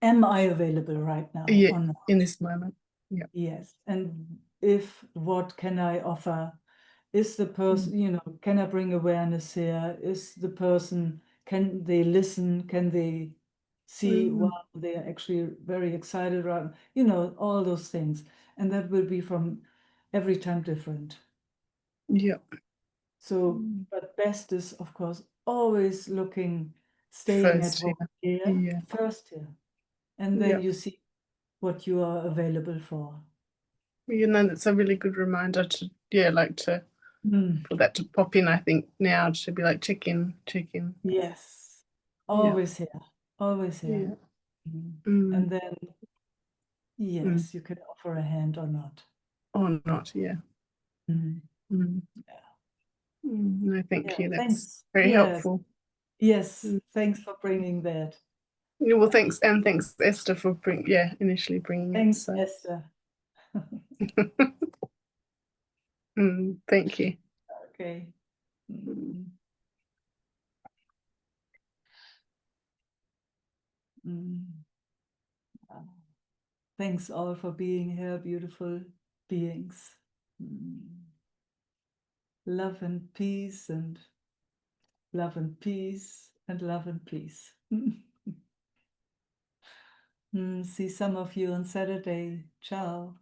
Am I available right now or not? In this moment. Yeah. Yes. And what can I offer? Is the person, can I bring awareness here? Is the person, can they listen? Can they see, wow, they are actually very excited around, all those things. And that will be from every time different. Yeah. So, but best is, of course, always staying at First home here. here, Yeah. first here. And Yeah. then you see what you are available for. That's a really good reminder to, for that to pop in, I think, now to be like, check in. Yes. Always here. Always here. Yeah. And then, yes, you can offer a hand or not. or not. Yeah. Mm. Mm. No, thank Yeah, you. That's thanks. very Yes. helpful. Yes, Mm. thanks for bringing that. Yeah, well, thanks Esther for initially bringing Thanks, it. So. Esther. Thank you. Okay. Mm. Thanks all for being here, beautiful beings. Love and peace and love and peace and love and peace. See some of you on Saturday. Ciao.